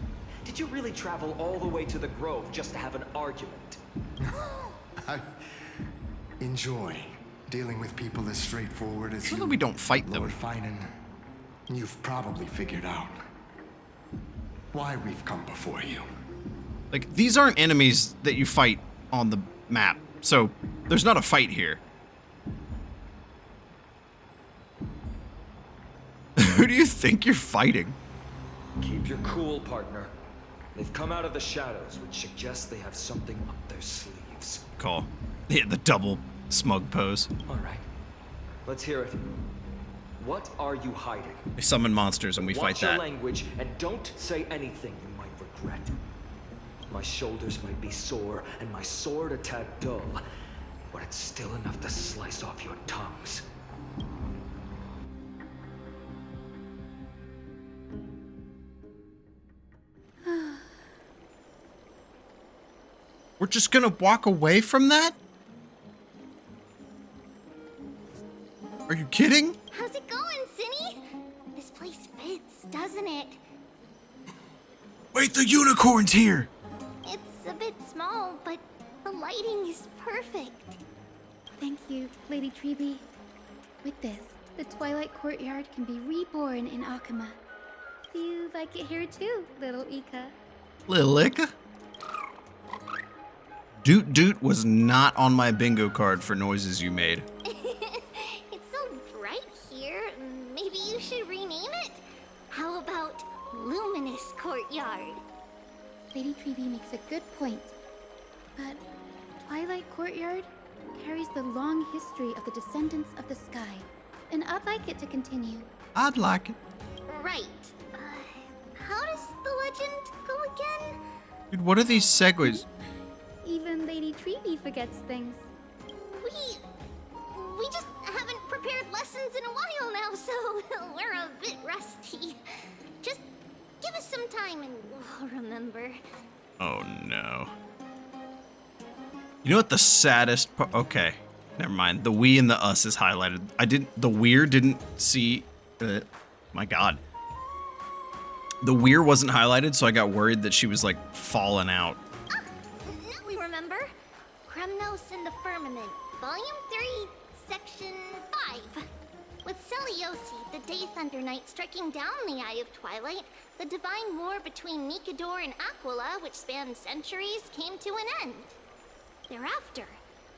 Did you really travel all the way to the Grove just to have an argument? I enjoy dealing with people as straightforward as Sure you. that we don't fight them. Lord Finan, you've probably figured out why we've come before you. Like, these aren't enemies that you fight on the map, so there's not a fight here. Who do you think you're fighting? Keep your cool, partner. They've come out of the shadows, which suggests they have something up their sleeves. Call. Yeah, the double smug pose. All right, let's hear it. What are you hiding? They summon monsters and we fight Watch your that. language and don't say anything you might regret. My shoulders might be sore and my sword a tad dull, but it's still enough to slice off your tongues. We're just gonna walk away from that? Are you kidding? How's it going, Cinny? This place fits, doesn't it? Wait, the unicorn's here! It's a bit small, but the lighting is perfect. Thank you, Lady Treby. With this, the Twilight Courtyard can be reborn in Akama. Do you like it here too, little Ika? Little Ika? Doot Doot was not on my bingo card for noises you made. It's so bright here, maybe you should rename it? How about Luminous Courtyard? Lady Treby makes a good point. But Twilight Courtyard carries the long history of the descendants of the sky, and I'd like it to continue. I'd like it. Right. How does the legend go again? Dude, what are these segues? Even Lady Treby forgets things. We just haven't prepared lessons in a while now, so we're a bit rusty. Just give us some time and we'll remember. Oh no. You know what the saddest part? Okay, never mind. The we and the us is highlighted. The weir didn't see, my God. The weir wasn't highlighted, so I got worried that she was like falling out. Ah, now we remember. Kremnos in the Firmament, Volume 3, Section 5. With Celiosi, the Day Thunder Knight, striking down the Eye of Twilight, the divine war between Nikador and Aquila, which spanned centuries, came to an end. Thereafter,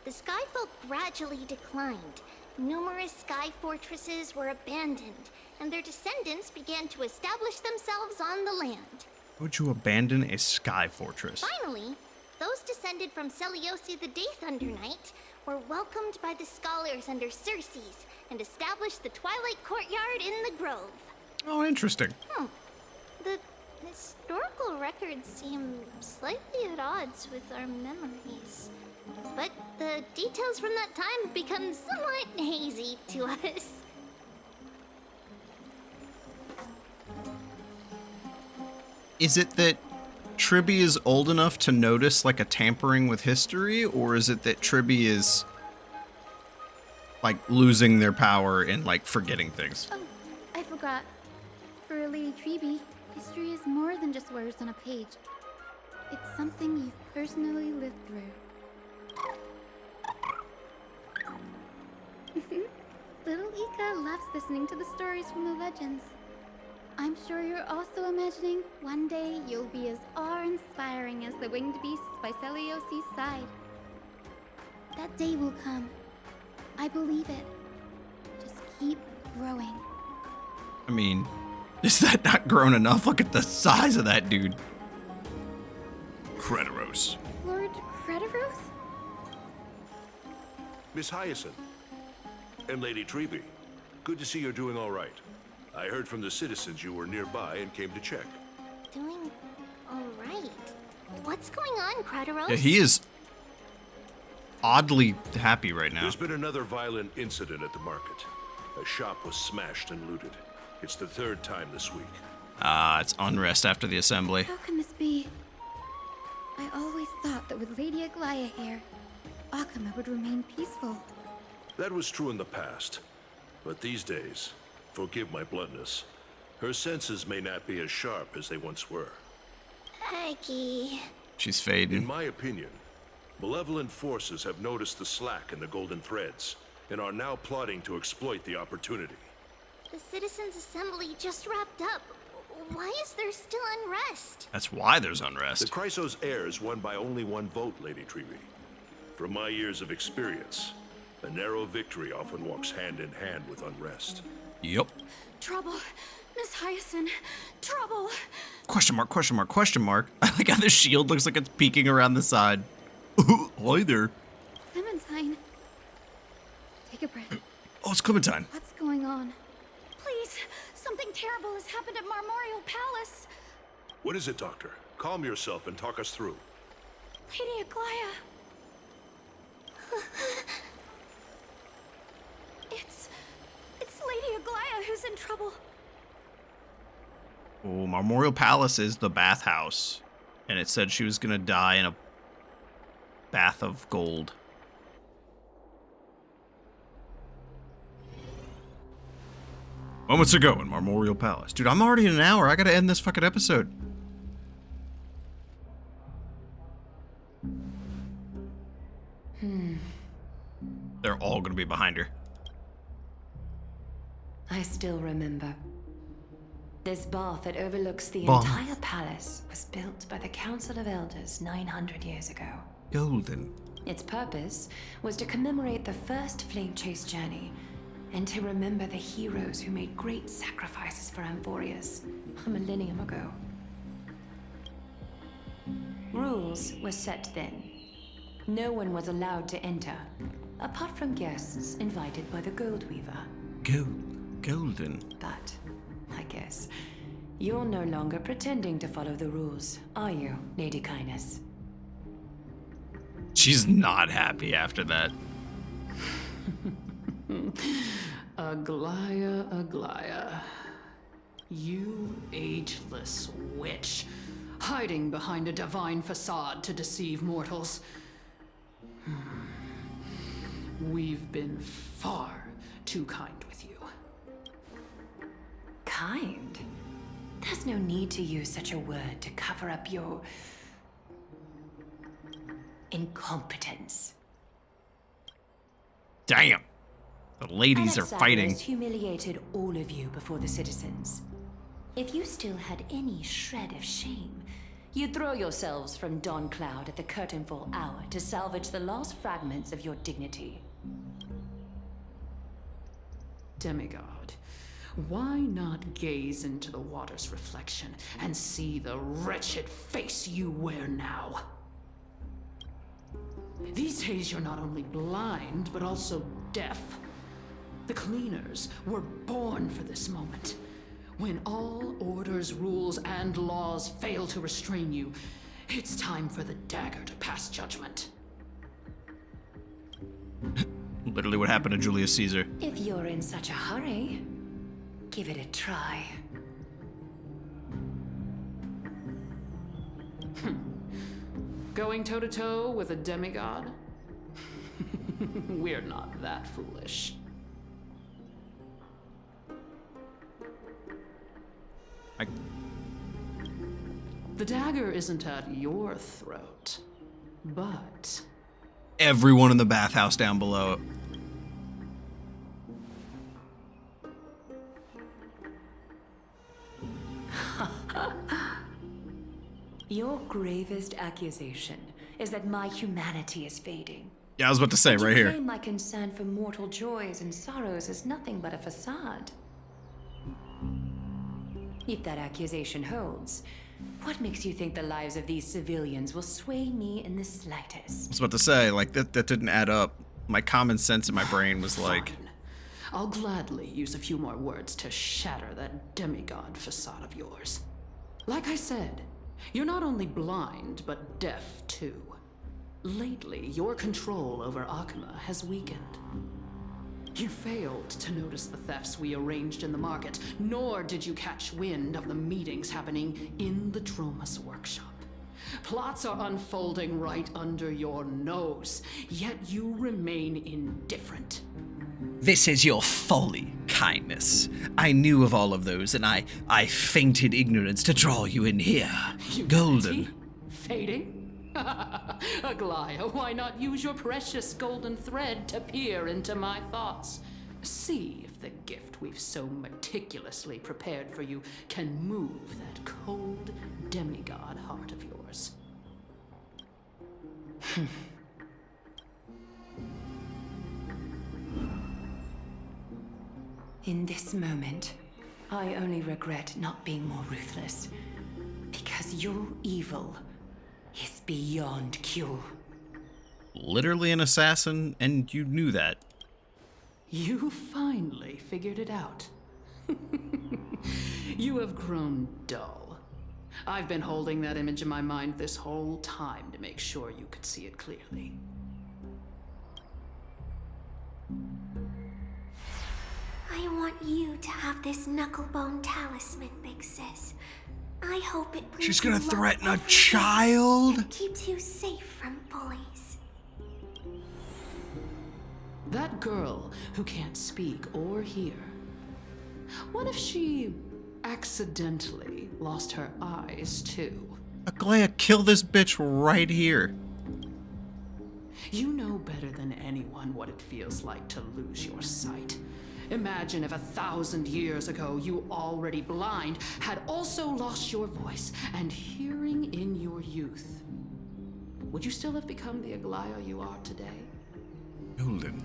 the Skyfolk gradually declined. Numerous sky fortresses were abandoned, and their descendants began to establish themselves on the land. Would you abandon a sky fortress? Finally, those descended from Celiosi the Day Thunder Knight were welcomed by the scholars under Circes and established the Twilight Courtyard in the Grove. Oh, interesting. The historical records seem slightly at odds with our memories. But the details from that time have become somewhat hazy to us. Is it that Tribby is old enough to notice like a tampering with history, or is it that Tribby is like losing their power and like forgetting things? Oh, I forgot. For Lady Treby, history is more than just words on a page. It's something you've personally lived through. Little Ika loves listening to the stories from the legends. I'm sure you're also imagining one day you'll be as awe-inspiring as the winged beasts by Celiosi's side. That day will come. I believe it. Just keep growing. I mean, is that not grown enough? Look at the size of that dude. Crederos. Lord Crederos? Miss Hyacine and Lady Treby, good to see you're doing all right. I heard from the citizens you were nearby and came to check. Doing all right. What's going on, Crederos? Yeah, he is oddly happy right now. There's been another violent incident at the market. A shop was smashed and looted. It's the third time this week. It's Unrest after the assembly. How can this be? I always thought that with Lady Aglaya here, Akama would remain peaceful. That was true in the past. But these days, forgive my bluntness, her senses may not be as sharp as they once were. Aggie. She's fading. In my opinion, malevolent forces have noticed the slack in the golden threads and are now plotting to exploit the opportunity. The Citizens' Assembly just wrapped up. Why is there still unrest? That's why there's unrest. The Chrysos heirs won by only one vote, Lady Treby. From my years of experience, a narrow victory often walks hand in hand with unrest. Yep. Trouble. Miss Hyacine. Trouble. Question mark, question mark, question mark. I like how the shield looks like it's peeking around the side. Hi there. Clementine. Take a breath. Oh, it's Clementine. What's going on? Please, something terrible has happened at Marmorial Palace. What is it, Doctor? Calm yourself and talk us through. Lady Aglaya. It's Lady Aglaya who's in trouble. Oh, Marmorial Palace is the bathhouse. And it said she was gonna die in a bath of gold. Moments ago in Marmorial Palace. Dude, I'm already in an hour. I gotta end this fucking episode. They're all gonna be behind her. I still remember. This bath that overlooks the Bath. entire palace was built by the Council of Elders 900 years ago. Golden. Its purpose was to commemorate the first flame chase journey and to remember the heroes who made great sacrifices for amphoreus a millennium ago. Rules were set then. No one was allowed to enter, apart from guests invited by the Gold Weaver. Golden. But, I guess, you're no longer pretending to follow the rules, are you, Lady Kindness? She's not happy after that. Aglaya, Aglaya. You ageless witch, hiding behind a divine facade to deceive mortals. We've been far too kind with you. Kind? There's no need to use such a word to cover up your incompetence. Damn. The ladies are fighting. Anaxagoras humiliated all of you before the citizens. If you still had any shred of shame, you'd throw yourselves from dawn cloud at the curtainfall hour to salvage the last fragments of your dignity. Demigod, why not gaze into the water's reflection and see the wretched face you wear now? These days you're not only blind, but also deaf. The Cleaners were born for this moment. When all orders, rules, and laws fail to restrain you, it's time for the dagger to pass judgment. Literally what happened to Julius Caesar. If you're in such a hurry, give it a try. Going toe-to-toe with a demigod? We're not that foolish. The dagger isn't at your throat, but... Everyone in the bathhouse down below. Your gravest accusation is that my humanity is fading. Yeah, I was about to say, right You here. claim my concern for mortal joys and sorrows is nothing but a facade. If that accusation holds, what makes you think the lives of these civilians will sway me in the slightest? I was about to say, like, that didn't add up. My common sense in my brain was like... I'll gladly use a few more words to shatter that demigod facade of yours. Like I said, you're not only blind, but deaf too. Lately, your control over Akima has weakened. You failed to notice the thefts we arranged in the market, nor did you catch wind of the meetings happening in the Tromas workshop. Plots are unfolding right under your nose, yet you remain indifferent. This is your folly, kindness. I knew of all of those, and I feinted ignorance to draw you in here. Golden. Fading? Aglaya, why not use your precious golden thread to peer into my thoughts? See if the gift we've so meticulously prepared for you can move that cold demigod heart of yours. In this moment, I only regret not being more ruthless. Because your evil is beyond cure. Literally an assassin, and you knew that. You finally figured it out. You have grown dull. I've been holding that image in my mind this whole time to make sure you could see it clearly. I want you to have this knucklebone talisman, Big Sis. I hope it brings She's gonna you luck threaten a every day child? and keeps you safe from bullies. That girl who can't speak or hear. What if she accidentally lost her eyes too? Aglaya, kill this bitch right here. You know better than anyone what it feels like to lose your sight. Imagine if 1,000 years ago you, already blind, had also lost your voice and hearing in your youth. Would you still have become the Aglaya you are today? Golden.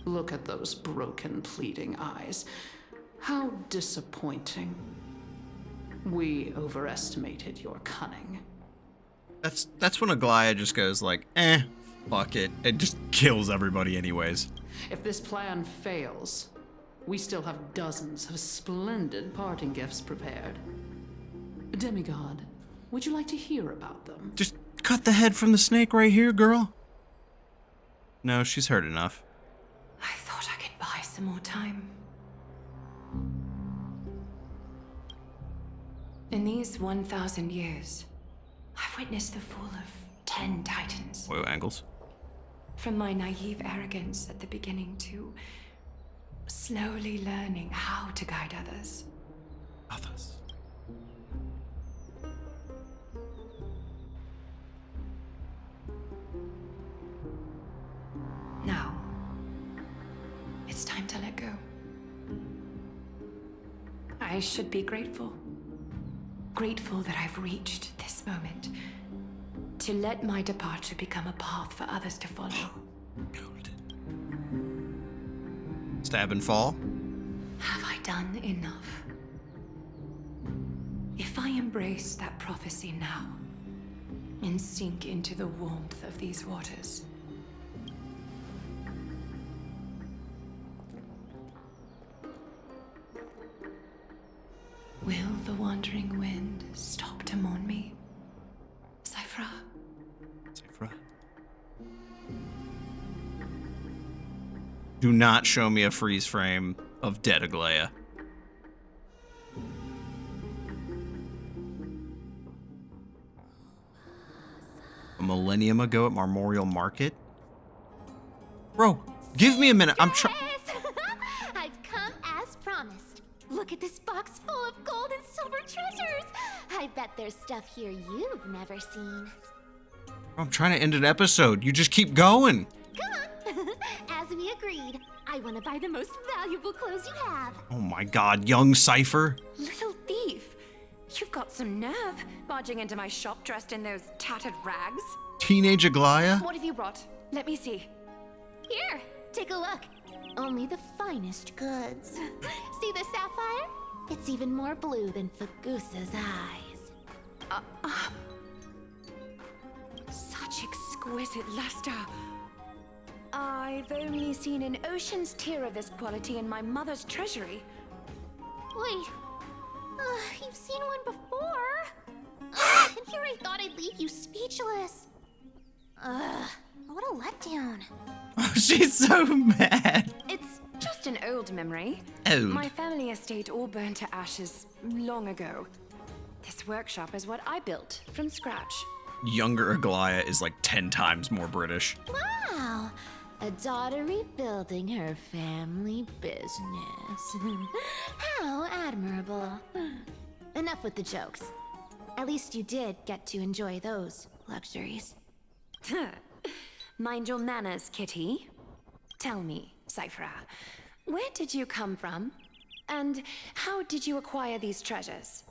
Look at those broken, pleading eyes. How disappointing. We overestimated your cunning. That's when Aglaya just goes like, fuck it. It just kills everybody anyways. If this plan fails, we still have dozens of splendid parting gifts prepared. Demigod, would you like to hear about them? Just cut the head from the snake right here, girl. No, she's heard enough. I thought I could buy some more time. In these 1,000 years, I've witnessed the fall of 10 titans. Hoyo angles. From my naive arrogance at the beginning to slowly learning how to guide others. Others. Now, I should be grateful. Grateful that I've reached this moment. To let my departure become a path for others to follow. Stab and fall. Have I done enough? If I embrace that prophecy now, and sink into the warmth of these waters, will the wandering wind stop to mourn me? Cipher? Cipher. Do not show me a freeze frame of dead Aglaia. A millennium ago at Marmorial Market? Bro, give me a minute. I'm trying. I've come as promised. Look at this box full of gold and silver treasures. I bet there's stuff here you've never seen. I'm trying to end an episode. You just keep going. Come on. As we agreed, I want to buy the most valuable clothes you have. Oh my god, young Cipher. Little thief! You've got some nerve, barging into my shop dressed in those tattered rags. Teenage Aglaia? What have you brought? Let me see. Here, take a look. Only the finest goods. See the sapphire? It's even more blue than Fagusa's eyes. Such exquisite luster. I've only seen an ocean's tear of this quality in my mother's treasury. Wait, you've seen one before. And here I thought I'd leave you speechless. What a letdown. Oh, she's so mad. It's just an old memory. Old. My family estate all burned to ashes long ago. This workshop is what I built from scratch. Younger Aglaia is like 10 times more British. Wow, a daughter rebuilding her family business. How admirable. Enough with the jokes. At least you did get to enjoy those luxuries. Mind your manners, kitty. Tell me, Cipher, where did you come from? And how did you acquire these treasures?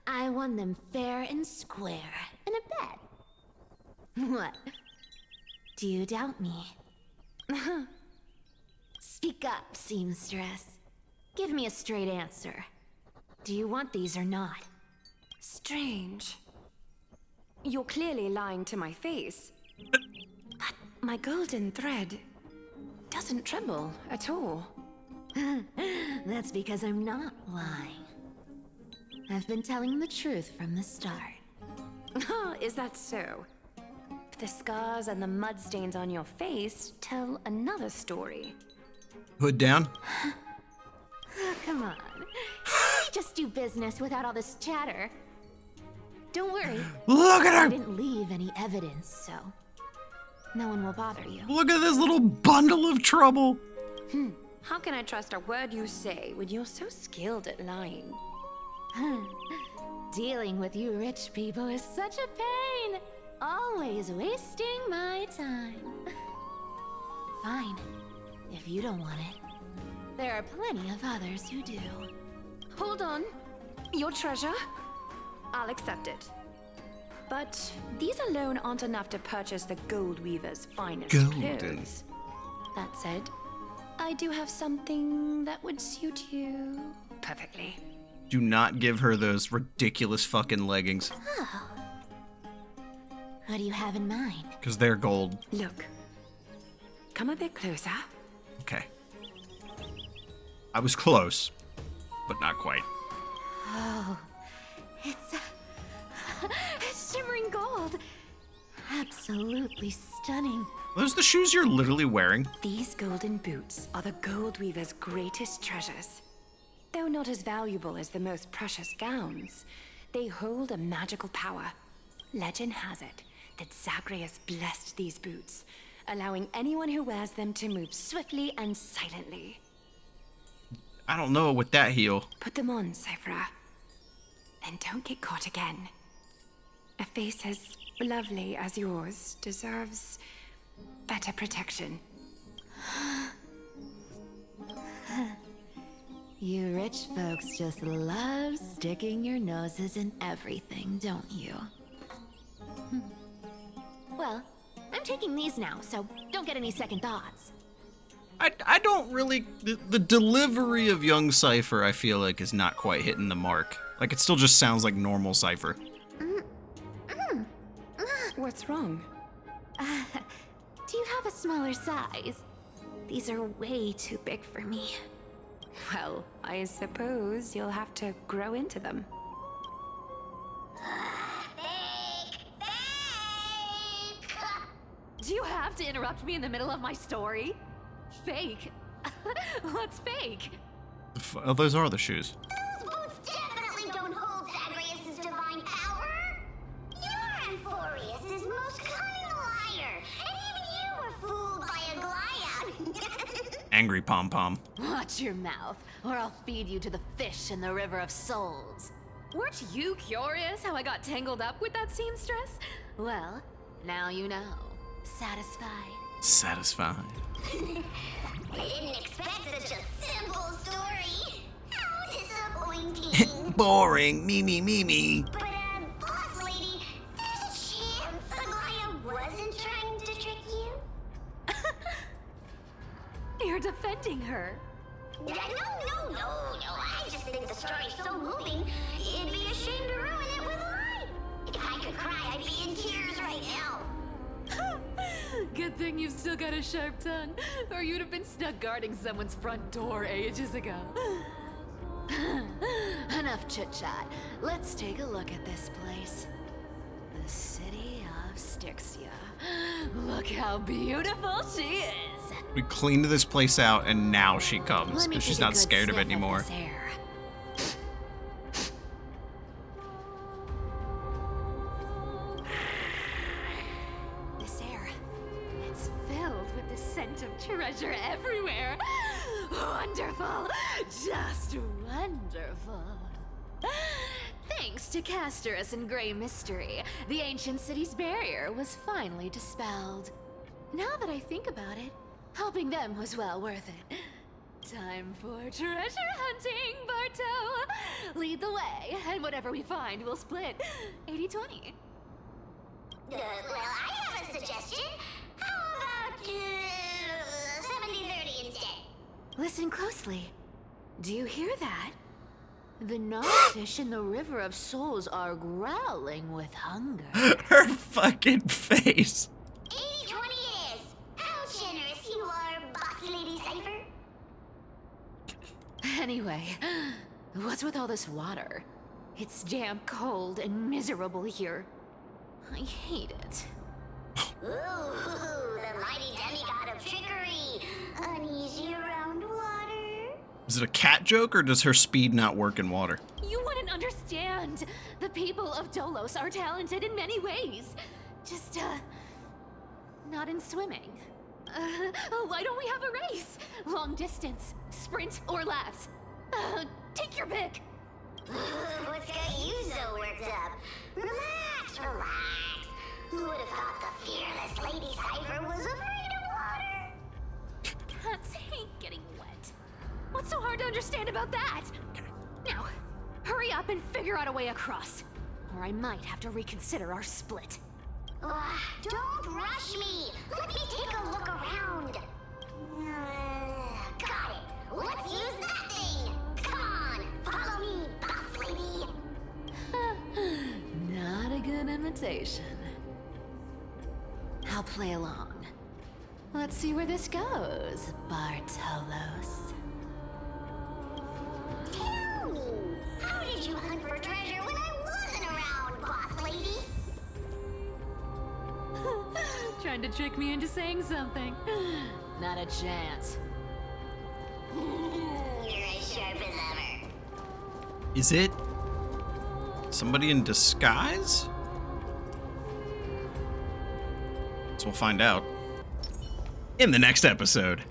I won them fair and square in a bet. What? Do you doubt me? Speak up, seamstress. Give me a straight answer. Do you want these or not? Strange. You're clearly lying to my face. But my golden thread doesn't tremble at all. That's because I'm not lying. I've been telling the truth from the start. Is that so? The scars and the mud stains on your face tell another story. Hood down. Oh, come on. Let me just do business without all this chatter. Don't worry. Look at her! I didn't leave any evidence, so no one will bother you. Look at this little bundle of trouble. How can I trust a word you say when you're so skilled at lying? Dealing with you rich people is such a pain. Always wasting my time. Fine, if you don't want it. There are plenty of others who do. Hold on. Your treasure? I'll accept it. But these alone aren't enough to purchase the Gold Weaver's finest clothes. That said, I do have something that would suit you perfectly. Do not give her those ridiculous fucking leggings. Oh. What do you have in mind? Because they're gold. Look. Come a bit closer. Okay. I was close, but not quite. Oh, it's shimmering gold. Absolutely stunning. Are those the shoes you're literally wearing? These golden boots are the Gold Weaver's greatest treasures. Though not as valuable as the most precious gowns, they hold a magical power. Legend has it that Zagreus blessed these boots, allowing anyone who wears them to move swiftly and silently. I don't know with that heel. Put them on, Cipher. Then don't get caught again. A face as lovely as yours deserves better protection. You rich folks just love sticking your noses in everything, don't you? Well, I'm taking these now, so don't get any second thoughts. I don't really... The delivery of young Cipher, I feel like, is not quite hitting the mark. Like, it still just sounds like normal Cipher. What's wrong? Do you have a smaller size? These are way too big for me. Well, I suppose you'll have to grow into them. Do you have to interrupt me in the middle of my story? Fake? What's fake? Oh, those are the shoes. Those boots definitely don't hold Zagreus' divine power. You're amphoreus' most cunning liar, and even you were fooled by a glion. Angry pom-pom. Watch your mouth, or I'll feed you to the fish in the river of souls. Weren't you curious how I got tangled up with that seamstress? Well, now you know. Satisfied? Satisfied. I didn't expect such a simple story. How disappointing. Boring. Me. But, boss lady, there's a chance the glion wasn't trying to trick you? You're defending her. No. I just think the story's so moving, it'd be a shame to ruin it with a lie. If I could cry, I'd be in tears right now. Good thing you've still got a sharp tongue, or you'd have been stuck guarding someone's front door ages ago. Enough chit-chat. Let's take a look at this place. The city of Styxia. Look how beautiful she is. We cleaned this place out, and now she comes, Let me because she's take a not good scared of it sniff anymore. this air. This air, it's filled with the scent of treasure everywhere. Wonderful, just wonderful. Thanks to Castorus and Grey Mystery, the ancient city's barrier was finally dispelled. Now that I think about it, helping them was well worth it. Time for treasure hunting, Barto! Lead the way, and whatever we find, we'll split 80-20. Well, I have a suggestion. How about 70-30 instead? Listen closely. Do you hear that? The non-fish in the River of Souls are growling with hunger. Her fucking face. 80-20 it is. How generous you are, boss lady Cipher. Anyway, what's with all this water? It's damp, cold, and miserable here. I hate it. Ooh, the mighty demigod of trickery. Uneasy around water. Is it a cat joke, or does her speed not work in water? You wouldn't understand. The people of Dolos are talented in many ways. Just, not in swimming. Why don't we have a race? Long distance, sprint, or laps? Take your pick. What's got you so worked up? Relax. Who would have thought the fearless Lady Cipher was afraid of water? Cats hate getting wet. What's so hard to understand about that? Now, hurry up and figure out a way across, or I might have to reconsider our split. Don't rush me. Let me take a look around. Got it. Let's use that thing. Come on, follow me, boss lady. Not a good invitation. I'll play along. Let's see where this goes, Bartolos. Tell me, how did you hunt for treasure when I wasn't around, boss lady? Trying to trick me into saying something. Not a chance. You're as sharp as ever. Is it somebody in disguise? So we'll find out in the next episode.